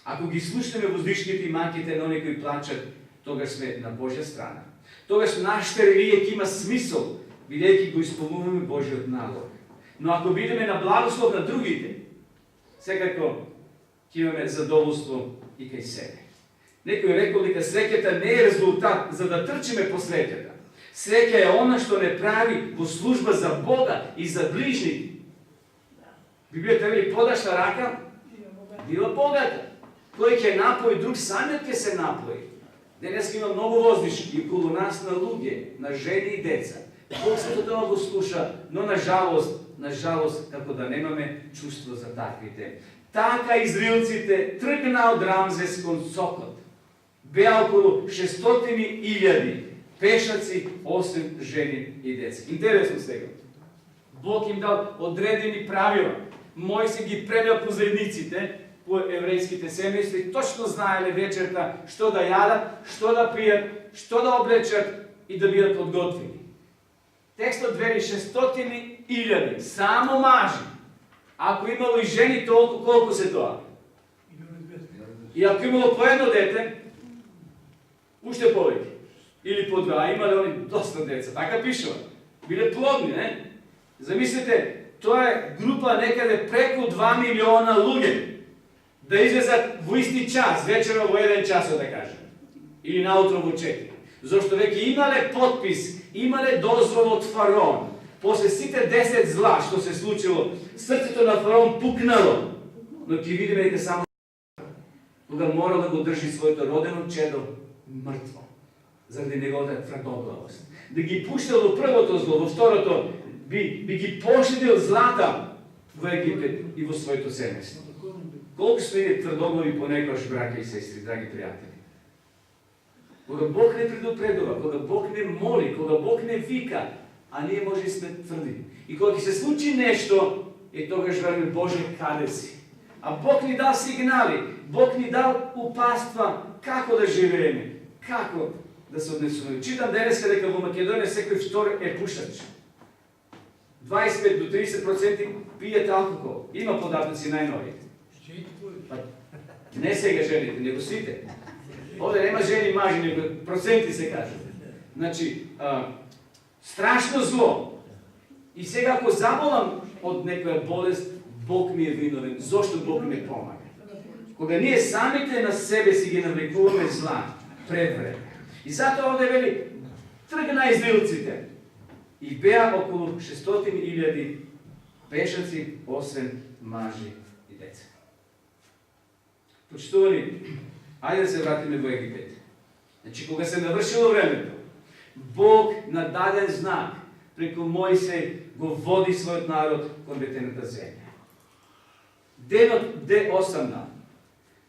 Ако ги слушаме воздишките и маките на оние кои плачат, тогаш сме на Божја страна. Тогаш нашата религија ќе има смисол, бидејќи го исполнуваме Божјиот налог. Но ако бидеме на благослов на другите, секако ќе имаме задоволство и кај себе. Некој рекол дека среќата не е резултат за да трчиме по среќата. Среќа е она што не прави во служба за Бога и за ближните. Библијата вели подашна рака била богата. Кој ќе напои друг, самиот ќе се напои. Денес има многу воздишки и околу нас на луѓе, на жени и деца. Бог сето тоа го слуша, но на жалост, како да немаме чувство за таквите. Така израелците тргна од Рамзес кон сокот. Беа околу 600.000 пешаци, 8 жени и деца. Интересно сега. Бог им дал одредени правила. Мојсе ги предал по заедниците, по еврејските семејства и точно знаеле вечерта што да јадат, што да пијат, што да облечат и да бидат подготвени. Текстот вели 600.000, само мажи. Ако имало и жени толку, колку се тоа? И ако имало по едно дете, уште повеќе. Или по два, имале они доста деца. Така пишува. Биле плодни, не? Замислите, тоа е група некаде преку 2 милиона луѓе. Да излезат во исти час, вечерва во 1 час, да кажем. Или наутро во 4. Зошто веќе имале подпис, имале дозвол од фараон. После сите 10 зла што се случило, срцето на фараон пукнало. Но ќе видиме дека само кога морал да го држи своето родено чедо мртво. Заради неговата тврдоглавост. Да ги пуштил во првото зло, во второто би ги пошедил злата во Египет и во своето семејство. Колку сме тврдоглави понекогаш, браќа и сестри, драги пријатели. Кога Бог не предупредува, кога Бог не моли, кога Бог не вика, а ние може и сме тврди. И кога ќе се случи нешто, тогаш веруваме, Боже, каде си? А Бог ни дал сигнали, Бог ни дал упатства како да живееме, како да се однесуваме. Читам денеска дека во Македонија секој втор е пушач. 25 до 30% пијат алкохол. Има податоци најновите. Не сега жените, него сите. Овде нема жени и мажи, него проценти се кажат. Значи, страшно зло. И сега ако заболам од некоја болест, Бог ми е виновен. Зошто Бог ми помага? Кога ние самите на себе си ги навлекуваме зла пред време. И затоа овде вели, тргна израелците. И беа околу 600.000 пешаци, 8 мажи и деца. Почитувани, ајде да се вратиме во Египет. Значи, кога се навршило времето, Бог на даден знак преку Мојсей го води својот народ кон ветената земја. Денот де осамна.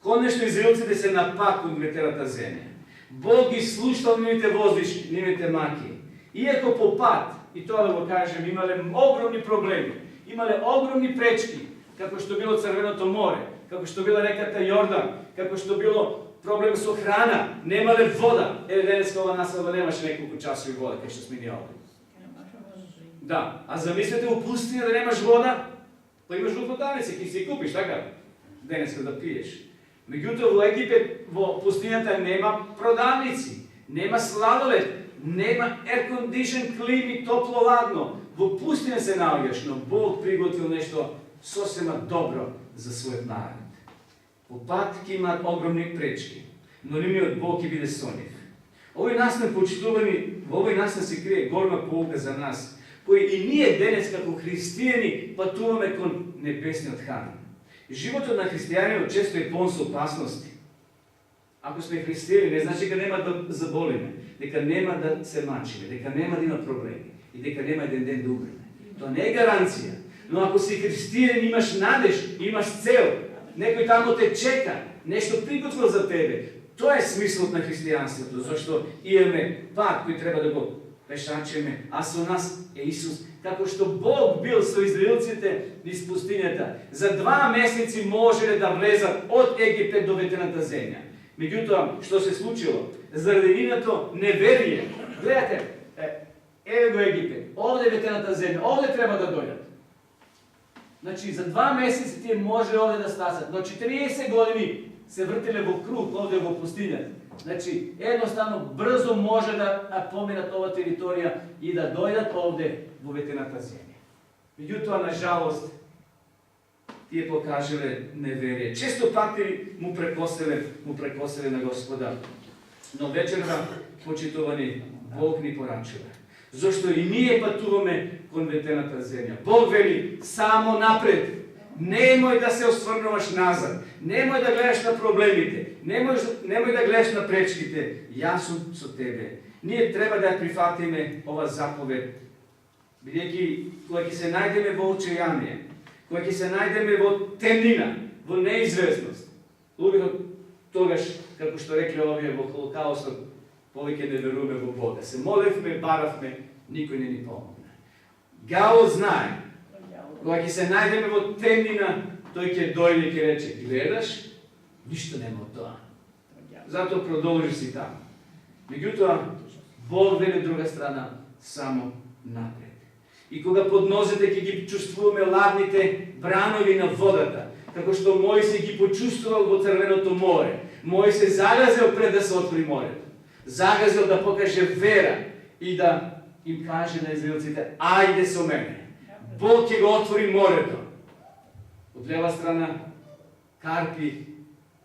Конечно израелците се на пат кон ветената земја. Бог ги слушал нивните воздишки, нивните маки. Иако по пат, и тоа да го кажем, имале огромни проблеми, имале огромни пречки, како што било Црвеното море, како што била реката Јордан, како што било проблем со храна, немале вода. Денеска ова населба немаше неколку часови вода, кај што сме ние овде. Да, а замислете у пустина да немаш вода, па имаш во воданици, ќе си купиш, така? Денеска да пиеш. Меѓутоа во Египет, во пустината нема продавници, нема сладолед, нема air-condition клими, топло-ладно. Во пустина се наоѓаш, но Бог приготвил нешто сосема добро за својот народ. По пат ќе имаат огромни пречки, но нивниот Бог ќе биде со нив. Овој настан, почитувани, во овој настан се крие голема поука за нас, кои и ние денес како христијани патуваме кон небесниот Хан. Животот на христијанинот често е полн со опасности. Ако сме христијани, не значи дека нема да заболиме, дека нема да се мачиме, дека нема да има проблеми и дека нема еден ден да умреме. Тоа не е гаранција. Но ако си христијан, имаш надеж, имаш цел, некој тамо те чека, нешто приготвил за тебе. Тоа е смислот на христијанството, зашто имаме пат кој треба да го пешачиме, а со нас е Исус. Како што Бог бил со израелците низ пустињата, за 2 месеци можеле да влезат од Египет до ветената земја. Меѓутоа, што се случило? Заради нивното неверие. Гледате, еве го Египет, овде е ветената земја, овде треба да дојдат. Значи, за 2 месеци тие може овде да стасат, но 40 години се вртеле во круг овде во пустињата. Значи, едноставно, брзо може да поминат ова територија и да дојдат овде во ветената земја. Меѓутоа, на жалост, тие покажале неверие. Често пати му прекоселе на Господа. Но вечерва, почитувани, Бог ни порачува. Зошто и ние патуваме кон ветената земја. Бог вели, само напред. Немој да се осврнуваш назад. Немој да гледаш на проблемите. Немој да гледаш на пречките. Јас сум со тебе. Ние треба да ја прифатиме ова заповед. Бидејќи кога ќе се најдеме во очајание, кога ќе се најдеме во темнина, во неизвестност, луѓето тогаш, како што рекле овие во Холокаустот, повеќе не веруваме во Бога. Се молевме, баравме, никој не ни помогна. Ѓаволот знае. Кога ќе се најдеме во темнина, тој ќе дојде и ќе рече, гледаш, ништо нема од тоа. Затоа продолжи си таму. Меѓутоа, Бог вели друга страна, само напред. И кога под нозете ќе ги чувствуваме ладните бранови на водата, како што Мојсе ги почувствувал во Црвеното море. Мојсе загазел пред да се отвори морето. Загазел да покаже вера и да им каже на израелците, ајде со мене. Бог ќе го отвори морето. Од лева страна карпи,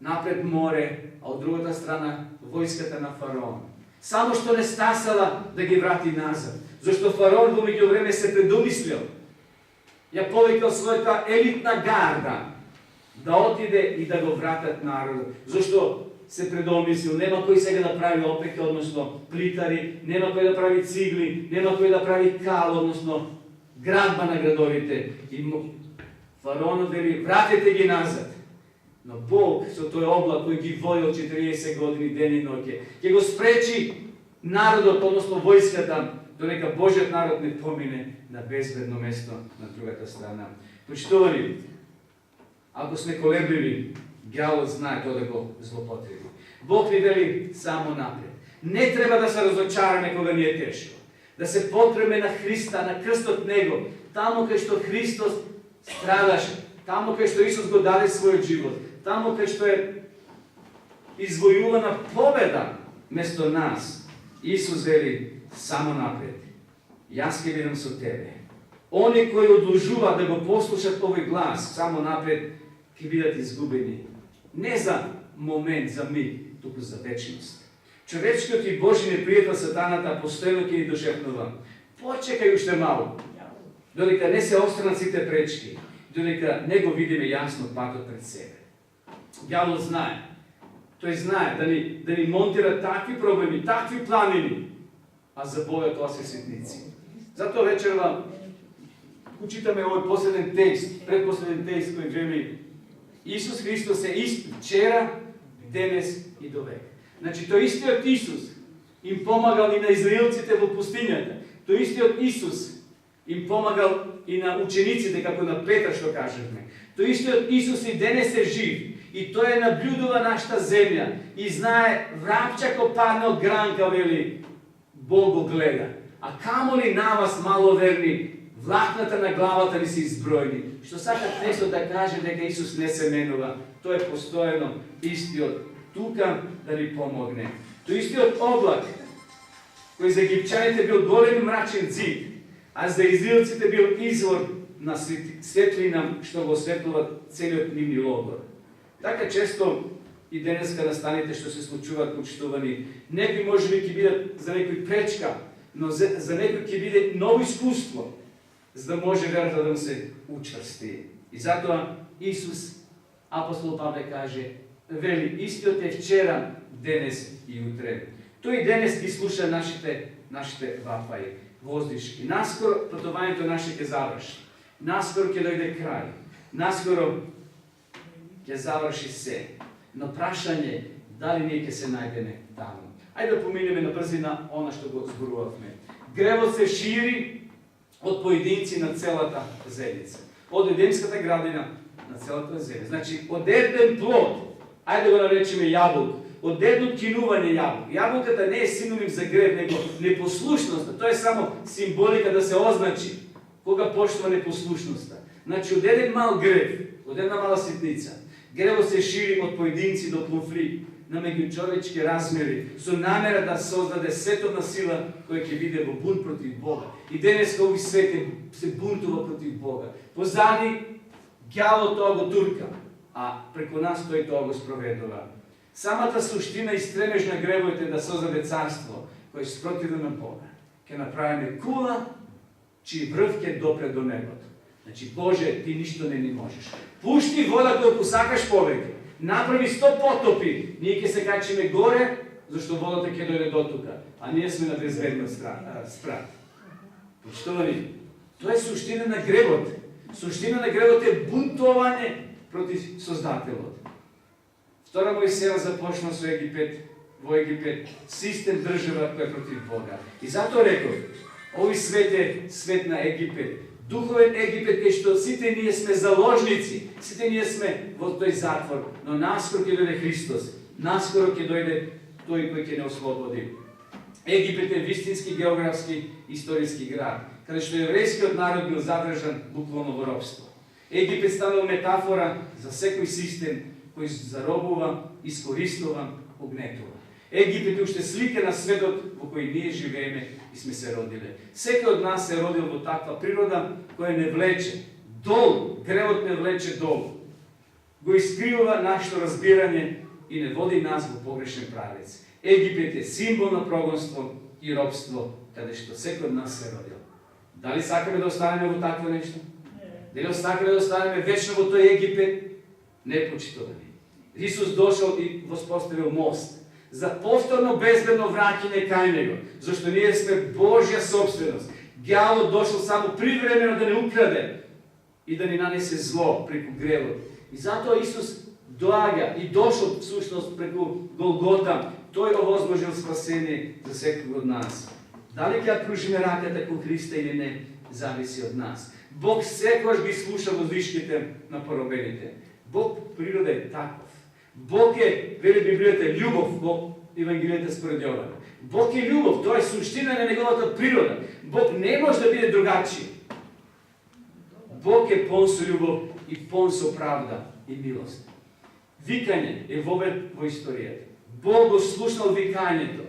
напред море, а од другата страна војската на фараон. Само што не стасала да ги врати назад. Зашто фараон во меѓувреме се предумислил. Ја повикал својата елитна гарда да отиде и да го вратат народот. Зашто се предумислил, нема кој сега да прави опеки, односно плитари, нема кој да прави цигли, нема кој да прави кал, односно градба на градовите. И фараонот вели, вратете ги назад. Но Бог со тој облак кој ги водил 40 години ден и ноќе, ќе го спречи народот, односно војската, додека Божјиот народ не помине на безбедно место на другата страна. Почитувани, ако сме колебливи, ѓаволот знае тоа да го злоупотреби. Бог ни вели само напред. Не треба да се разочараме кога ни е тешко. Да се потреме на Христа, на крстот Него, таму кај што Христос страдаше, таму кај што Исус го даде својот живот, таму кај што е извојувана победа место нас. Исус вели само напред. Јас ќе бидам со тебе. Они кои одлужуваат да го послушат овој глас, само напред, ќе бидат изгубени. Не за момент, за миг, туку за вечност. Човечкиот и Божи непријател сатаната постојано ќе ни дошепнува. Почекај уште малку. Додека не се отстранат сите пречки, додека не го видиме јасно патот пред себе. Ѓаволот знае. Тој знае да ни монтира такви проблеми, такви планини, а за Бога тоа се ситници. Затоа вечерва читаме овој последен текст, предпоследен текст кој вели Исус Христос е ист вчера, денес и довек. Значи, тој истиот Исус им помагал и на израелците во пустињата. Тој истиот Исус им помагал и на учениците, како на Петар што кажевме. Тој истиот Исус и денес е жив. И тој наблюдува нашата земја и знае врапча ко падне од гранка, вели, Бог го гледа. А камо ли на вас маловерни, влакната на главата ни се изброени. Што сака текстот да каже дека Исус не се менува, тој е постојано истиот тука да ни помогне. Тој истиот облак, кој за египчаните бил голем мрачен зид, а за израелците бил извор на светлина што го осветлува целиот нивни логор. Така често и денеска настаните што се случуваат почитувани, некои може би ќе бидат за некој пречка, но за некој ќе биде ново искуство, за да може верата да му се учврсти. И затоа Исус, апостол Павле каже, вели, истиот е вчера, денес и утре. Тој денес ги слуша нашите вапаи, воздишки. Наскоро патувањето наше ќе заврши. Наскоро ќе дојде крај. Наскоро ќе заврши се. Но прашање дали ние ќе се најдеме таму. Ајде да поминеме на брзина она што го зборувавме. Гревот се шири од поединци на целата земјица. Од Едемската градина на целата земја. Значи, од еден плод, ајде да го наречеме јаболка, од едно кинување јаболка. Јаболката не е синоним за грев, него непослушноста. Тоа е само символика да се означи кога почнува непослушноста. Значи, од еден мал грев, од една мала ситница, гревот се шири од поединци до конфликт на меѓучовечки размери, со намера да создаде световна сила која ќе биде во бунт против Бога. И денес овој свет се бунтува против Бога. Позади ѓавот тоа го турка, а преку нас тој тоа го спроведува. Самата суштина и стремеж на гревот е да создаде царство кој е спротивно на Бога. Ќе направиме кула чиј врв ќе допре до небото. Значи, Боже, ти ништо не ни можеш. Пушти вода колку сакаш повеќе. Направи 100 потопи. Ние ќе се качиме горе, зашто водата ќе дојде до тука. А ние сме на безбедна спрат. Почитувани, тоа е суштина на гревот. Суштина на гревот е бунтување против Создателот. Втора Мојсеева започна со Египет, во Египет, систем држава која е против Бога. И затоа реков, овој свет е свет на Египет. Духовен Египет, кај што сите ние сме заложници, сите ние сме во тој затвор, но наскоро ќе дојде Христос, наскоро ќе дојде тој кој ќе не ослободи. Египет е вистински географски историски град, каде што еврејскиот народ бил задржан буквално во робство. Египет станал метафора за секој систем кој заробува, искористува, угнетува. Египет е уште слика на светот во кој ние живееме и сме се родиле. Секој од нас се родил во таква природа која не влече долу, гревот не влече долу. Го искривува нашето разбирање и не води нас во погрешен правец. Египет е символ на прогонство и робство, каде што секој од нас се родил. Дали сакаме да останеме во такво нешто? Дали сакаме да останеме вечно во тој Египет? Не, почитувани. Исус дошол и воспоставил мост за повторно безбедно враќање кај него, зашто ние сме Божја собственост. Ѓавот дошол само привремено да не украде и да ни нанесе зло преку гревот. И затоа Исус доаѓа и дошол всушност преку Голгота. Тој овозможил спасение за секој од нас. Дали ќе пружиме раката кон Христа или не, зависи од нас. Бог секогаш ги слуша воздишките на поробените. Бог природа е таков. Бог е, вели Библијата, љубов во Евангелието според Јован. Бог е љубов, тоа е суштина на неговата природа. Бог не може да биде другачи. Бог е пон со љубов и пон со правда и милост. Викање е вовед во историјата. Бог го слушнал викањето.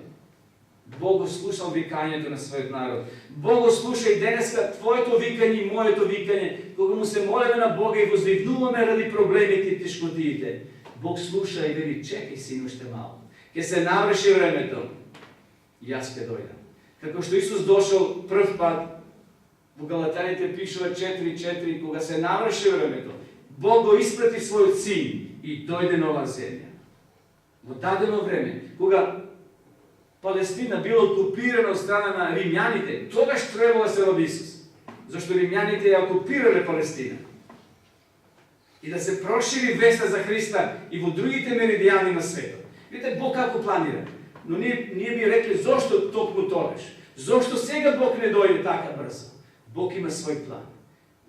Бог го слушал викањето на својот народ. Бог го слуша и денеска твоето викање и моето викање, кога му се молиме на Бога и воздигнуваме ради проблемите и тешкотиите. Бог слуша и вели, чекај син уште малку. Ке се наврши времето и јас ќе дојдам. Како што Исус дошол прв пат, во Галатјаните пишува 4:4, кога се наврши времето, Бог го испрати својот син и дојде на оваа земја. Во дадено време, кога Палестина била окупирана од страна на римјаните, тогаш требало да се роди Исус. Зашто римјаните ја окупирале Палестина. И да се прошири веста за Христа и во другите меридијани на светот. Видите Бог како планира. Но ние би рекли, зошто токму тогаш? Зошто сега Бог не дојде така брзо? Бог има свој план.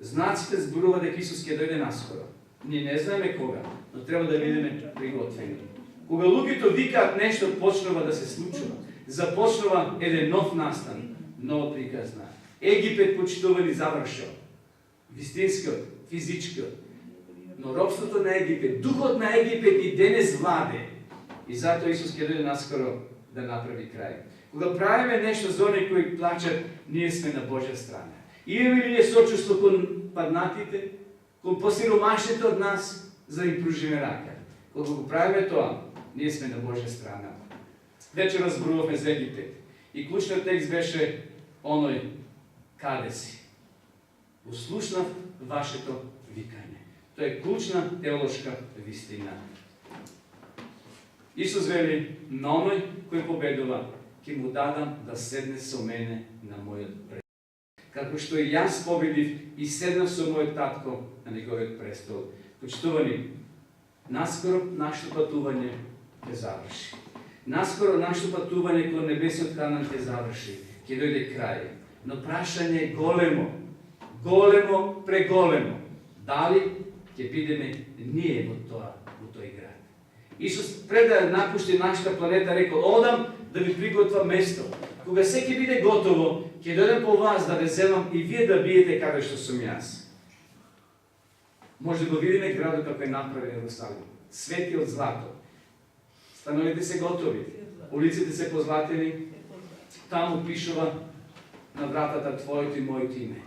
Знаците зборува дека Исус ќе дојде наскоро. Ние не знаеме кога, но треба да бидеме приготвени. Кога луѓето викаат нешто, почнува да се случува. Започнува еден нов настан, нов приказ на Египет почитувани завршил. Вистинскиот, физичкиот. Но робството на Египет, духот на Египет и денес владе. И затоа Исус ќе дојде наскоро да направи крај. Кога правиме нешто за оние кои плачат, ние сме на Божја страна. Имаме ли ние сочувство кон паднатите, кон посиромашните од нас, за да им пружиме рака? Кога го правиме тоа, ние сме на Божја страна. Вече разборувавме за Египет. И клучниот текст беше оној: каде си? Услушнав вашето викање. Тоа е клучна теолошка вистина. Исус вели: на оној кој победува, ќе му дадам да седне со мене на мојот престол. Како што и јас победив и седнав со мојот татко на неговиот престол. Почитувани, наскоро нашето патување ќе заврши. Наскоро нашето патување кон небесниот Ханан ќе заврши. Ќе дојде крај. Но прашање е големо. Големо, преголемо. Дали ќе бидеме ние во тој град? Исус пред да напушти нашата планета рекол: одам да ви приготвам место. Кога се ќе биде готово, ќе дојдем по вас да ве земам и вие да биете каде што сум јас. Може да го видиме градот како е направен Јерусалим. Свети од злато. Становите се готови. Улиците се позлатени. Таму пишува на вратата твоето и моето име.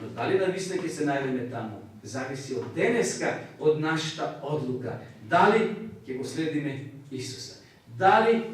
Но дали навистина ќе се најдеме таму, зависи од денеска, од нашата одлука. Дали ќе го следиме Исуса? Дали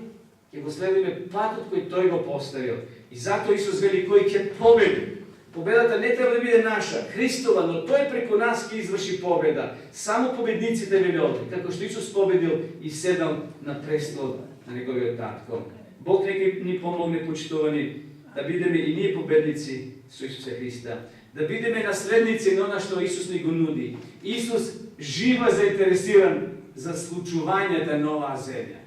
ќе го следиме патот кој тој го поставил? И затоа Исус вели: кој ќе победи. Победата не треба да биде наша, Христова, но тој преку нас ќе изврши победа. Само победниците вели овде, како што Исус победил и седнал на престол на неговиот татко. Бог нека ни помогне, почитувани, да бидеме и ние победници со Исуса Христа. Да бидеме наследници на она што Исус ни го нуди. Исус живо заинтересиран за случувањата на оваа земја.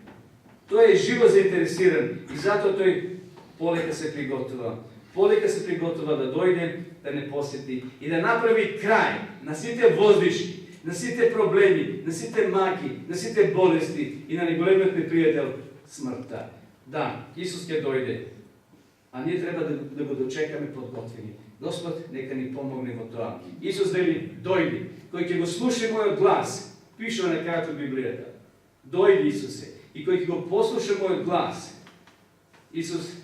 Тој е живо заинтересиран и затоа тој полека се приготвува. Полека се приготвува да дојде, да не посети и да направи крај на сите воздиши, на сите проблеми, на сите маки, на сите болести и на неголемиот непријател смртта. Да, Исус ќе дојде, а ние треба да го дочекаме подготвени. Господ нека ни помогне во тоа. Исус вели: дојди, кој ќе го слуша мојот глас, пишува на крајот од Библијата. Дојди, Исусе, и кој ќе го послуша мојот глас, Исус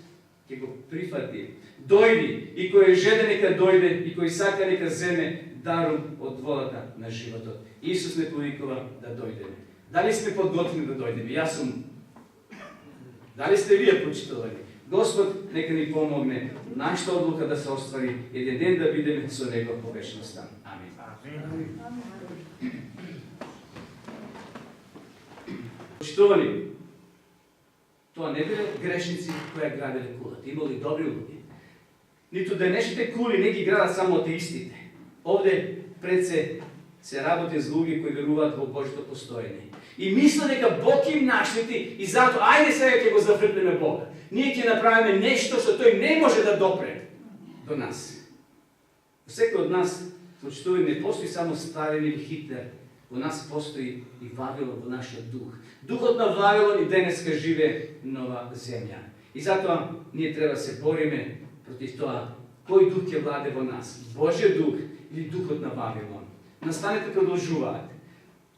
ќе го прифати. Дојди, и кој е жеден нека дојде, и кој сака нека земе дарум од водата на животот. Исус не повикува да дојдеме. Дали сме подготвени да дојдеме? Јас сум. Дали сте вие, почитувани? Господ нека ни помогне нашата одлука да се оствари, еден ден да бидеме со Него по вечноста. Амин. Почитувани, тоа не биле грешници кои граделе кулата. Имало и добри луѓе. Ниту денешните кули не ги градат само атеистите. Овде пред се работи с луѓе кои веруваат во Божјото постоење. И мислат дека Бог им наштети и затоа ајде сега ќе го зафрпнеме Бога. Ние ќе направиме нешто што тој не може да допре до нас. Секој од нас, почитуваме, не постои само Сталин или Хитлер. Во нас постои и Вавилон во нашиот дух. Духот на Вавилон и денеска живе нова земја. И затоа ние треба да се бориме против тоа кој дух ќе владе во нас. Божјиот дух или духот на Вавилон. Настаните продолжуваат.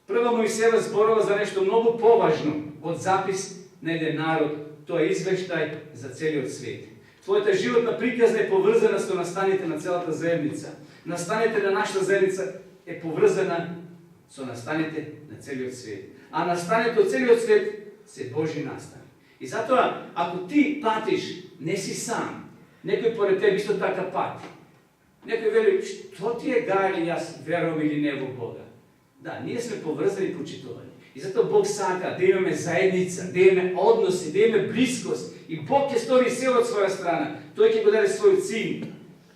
Прва Мојсеева зборува за нешто многу поважно од запис на еден народ. Тоа е извештај за целиот свет. Твојата животна приказна е поврзана со настаните на целата заедница. Настаните на нашата заедница е поврзана со настаните на целиот свет. А настаните од целиот свет се Божи настан. И затоа, ако ти патиш, не си сам. Некој поред тебе исто така пати. Некој вели: што ти е гајле, јас верувам или не во Бога. Да, ние сме поврзани, почитувани. И затоа Бог сака да имаме заедница, да имаме односи, да имаме близкост. И Бог ќе стори се од своја страна. Тој ќе го даде својот син.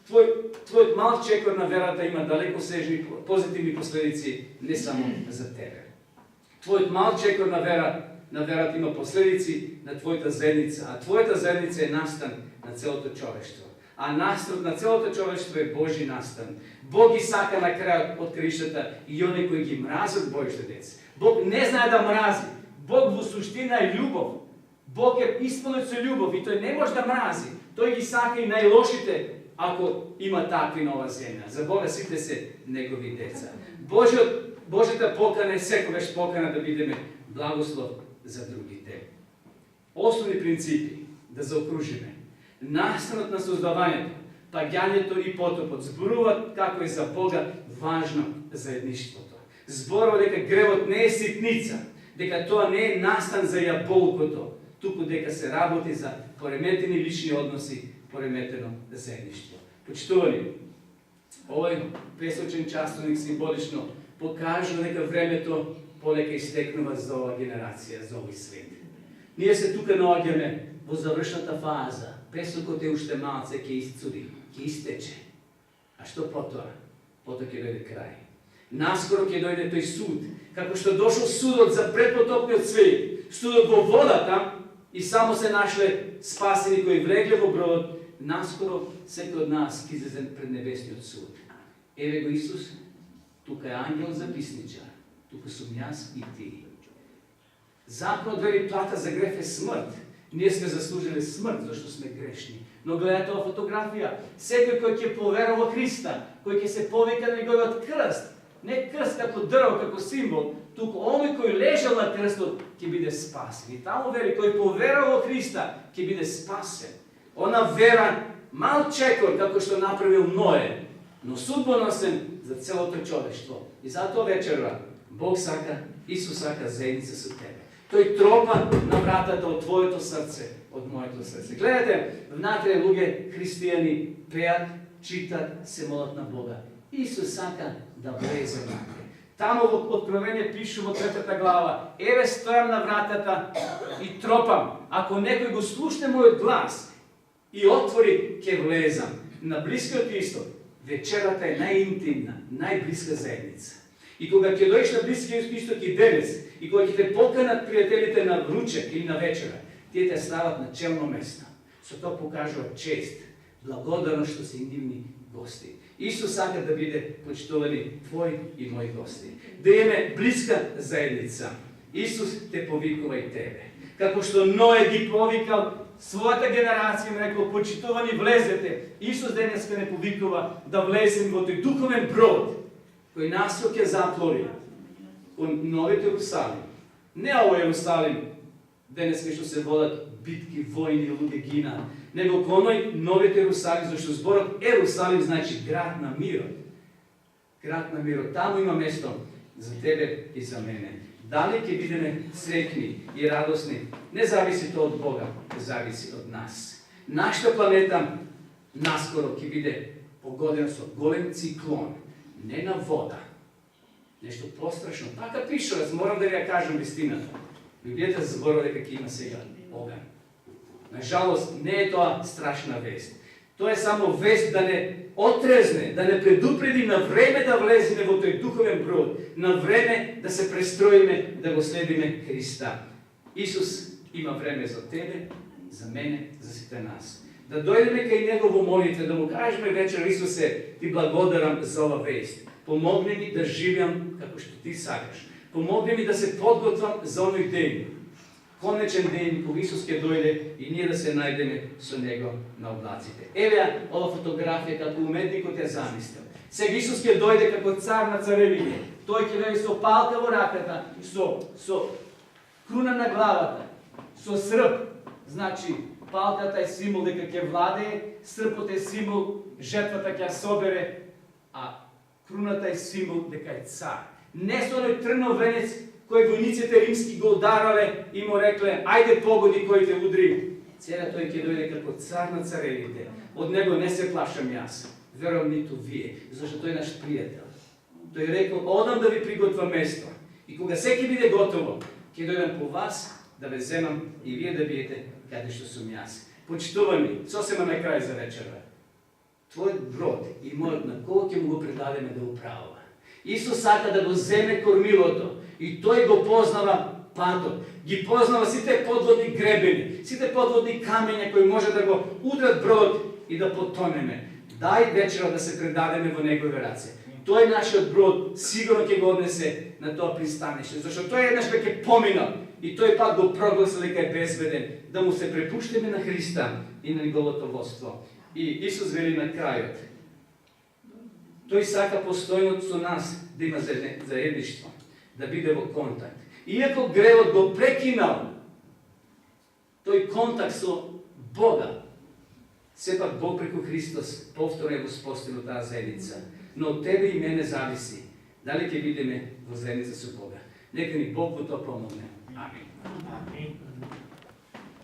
Твојот мал чекор на верата има далеко сежни позитивни последици, не само за тебе. Твојот мал чекор на верата има последици на твојата заедница, а твојата заедница е настан на целото човештво. А настанот на целото човештво е Божи настан. Бог ги сака на крајот од краиштата и оние кои ги мразат Божите деца. Бог не знае да мрази. Бог во суштина е љубов. Бог е исполнет со љубов и тој не може да мрази. Тој ги сака и најлошите ako ima takvi nova zemlja. За Бога сите се негови деца. Божјата покана е секогаш покана да бидеме благослов за другите. Основни принципи да заокружиме. Настанот на создавањето, паѓањето и потопот зборуваат како е за Бога важно заедништвото. Зборува дека гревот не е ситница, дека тоа не е настан за јаболкото, туку дека се работи за пореметени лични односи, пореметено заедништво. Почитувани, овој песочен часовник символично покажува дека времето полека истекнува за оваа генерација, за овој свет. Ние се тука наоѓаме во завршната фаза. Песокот е уште малце ќе исцури, ќе истече. А што потоа? Потоа ќе дојде крај. Наскоро ќе дојде тој суд, како што дошол судот за предпотопниот свет, судот во водата и само се нашле спасени кои влегле во бродот, наскоро секој од нас ќе излезе пред небесниот суд. Еве го Исус, тука е ангел записничар, тука сум јас и ти. Законот вели плата за греф е смрт. Ние сме заслужили смрт, зашто сме грешни. Но гледате ова фотографија, секој кој ќе поверува во Христа, кој ќе се повика на неговиот крст, не крст како дрво, како символ, туку овој кој лежал на крстот ќе биде спасен. И таму вели кој поверува во Христа ќе биде спасен. Она вера мал чекор како што направил Ное, но судбоносен за целото човештво. И затоа вечерва Бог сака, Исус сака заедница со тебе. Тој тропа на вратата од твоето срце, од моето срце. Гледате, внатре луѓе христијани пеат, читат, се молат на Бога. Исус сака да влезе внатре. Таму во Откровение пише во 3 глава: еве стојам на вратата и тропам. Ако некој го слушне мојот глас и отвори, ќе влезам. На Блискиот исток вечерата е најинтимна, најблиска заедница. И кога ќе дојдеш на Блискиот исток и денес, и кога ќе те поканат пријателите на ручек или на вечера, тие те стават на челно место. Со тоа покажува чест, благодарност што се интимни гости. Исус сака да биде почитувани твои и мои гости. Да имаме блиска заедница. Исус те повикува и тебе. Како што Ное ги повикал својата генерација, им рекол: почитувани, влезете. Исус денеска не повикува да влезем во тој духовен брод кој нас ќе заплори кон новиот Ерусалим. Не овој Ерусалим денеска што се водат битки, војни, луѓе гина, него кон оној новиот Ерусалим, зашто зборот Ерусалим значи град на мирот. Град на мирот. Таму има место за тебе и за мене. Дали ќе бидеме среќни и радосни, не зависи тоа од Бога, зависи од нас. Нашата планета наскоро ќе биде погодена со голем циклон, не на вода. Нешто пострашно. Така пише, аз морам да ви ја кажам вистината. Библијата зборува дека ќе има сега оган. Нажалост, не е тоа страшна вест. Тоа е само вест да не отрезне, да не предупреди на време да влеземе во тој духовен брод, на време да се престроиме, да го следиме Христа. Исус има време за тебе, за мене, за сите нас. Да дојдеме кај Него во молитва, да му кажеме вечер: Исусе, ти благодарам за ова вест. Помогни ми да живеам како што ти сакаш. Помогни ми да се подготвам за оној ден. Конечен ден кога Исус ќе дојде и ние да се најдеме со Него на облаците. Еве ова фотографија како уметникот ја замислил. Сега Исус ќе дојде како цар на царевиње. Тој ќе дојде со палка во раката, со круна на главата, со срп. Значи, палката е символ дека ќе владее, српот е символ жетвата ќе собере, а круната е символ дека е цар. Не со оној трнов венец кој војниците римски го ударале и му рекле: ајде погоди кој те удри. Сега тој ќе дојде како цар на царевите. Од него не се плашам јас, верувам ниту вие, зашто тој е наш пријател. Тој рекол: одам да ви приготвам место. И кога се ќе биде готово, ќе дојдам по вас да ве земам и вие да биете каде што сум јас. Почитувани, сосема на крај за вечерва. Твојот брод и мојот на кого ќе му го предадеме да управува. Исус сака да го земе кормилото и тој го познава патот. Ги познава сите подводни гребени, сите подводни камења кои може да го удрат брод и да потонеме. Дај вечера да се предадеме во негови раце. Тој нашиот брод сигурно ќе го однесе на тоа пристаниште, зашто тој еднаш веќе поминал и тој пат го прогласил дека е безбеден, да му се препуштиме на Христа и на неговото водство. И Исус вели на крајот. Тој сака постојно со нас да има заедништво, да биде во контакт. Иако гревот го прекинал тој контакт со Бога, сепак Бог преку Христос повторно го споставил таа заедница. Но од тебе и мене зависи дали ќе бидеме во заедница со Бога. Нека ни Бог во тоа помогне. Амин.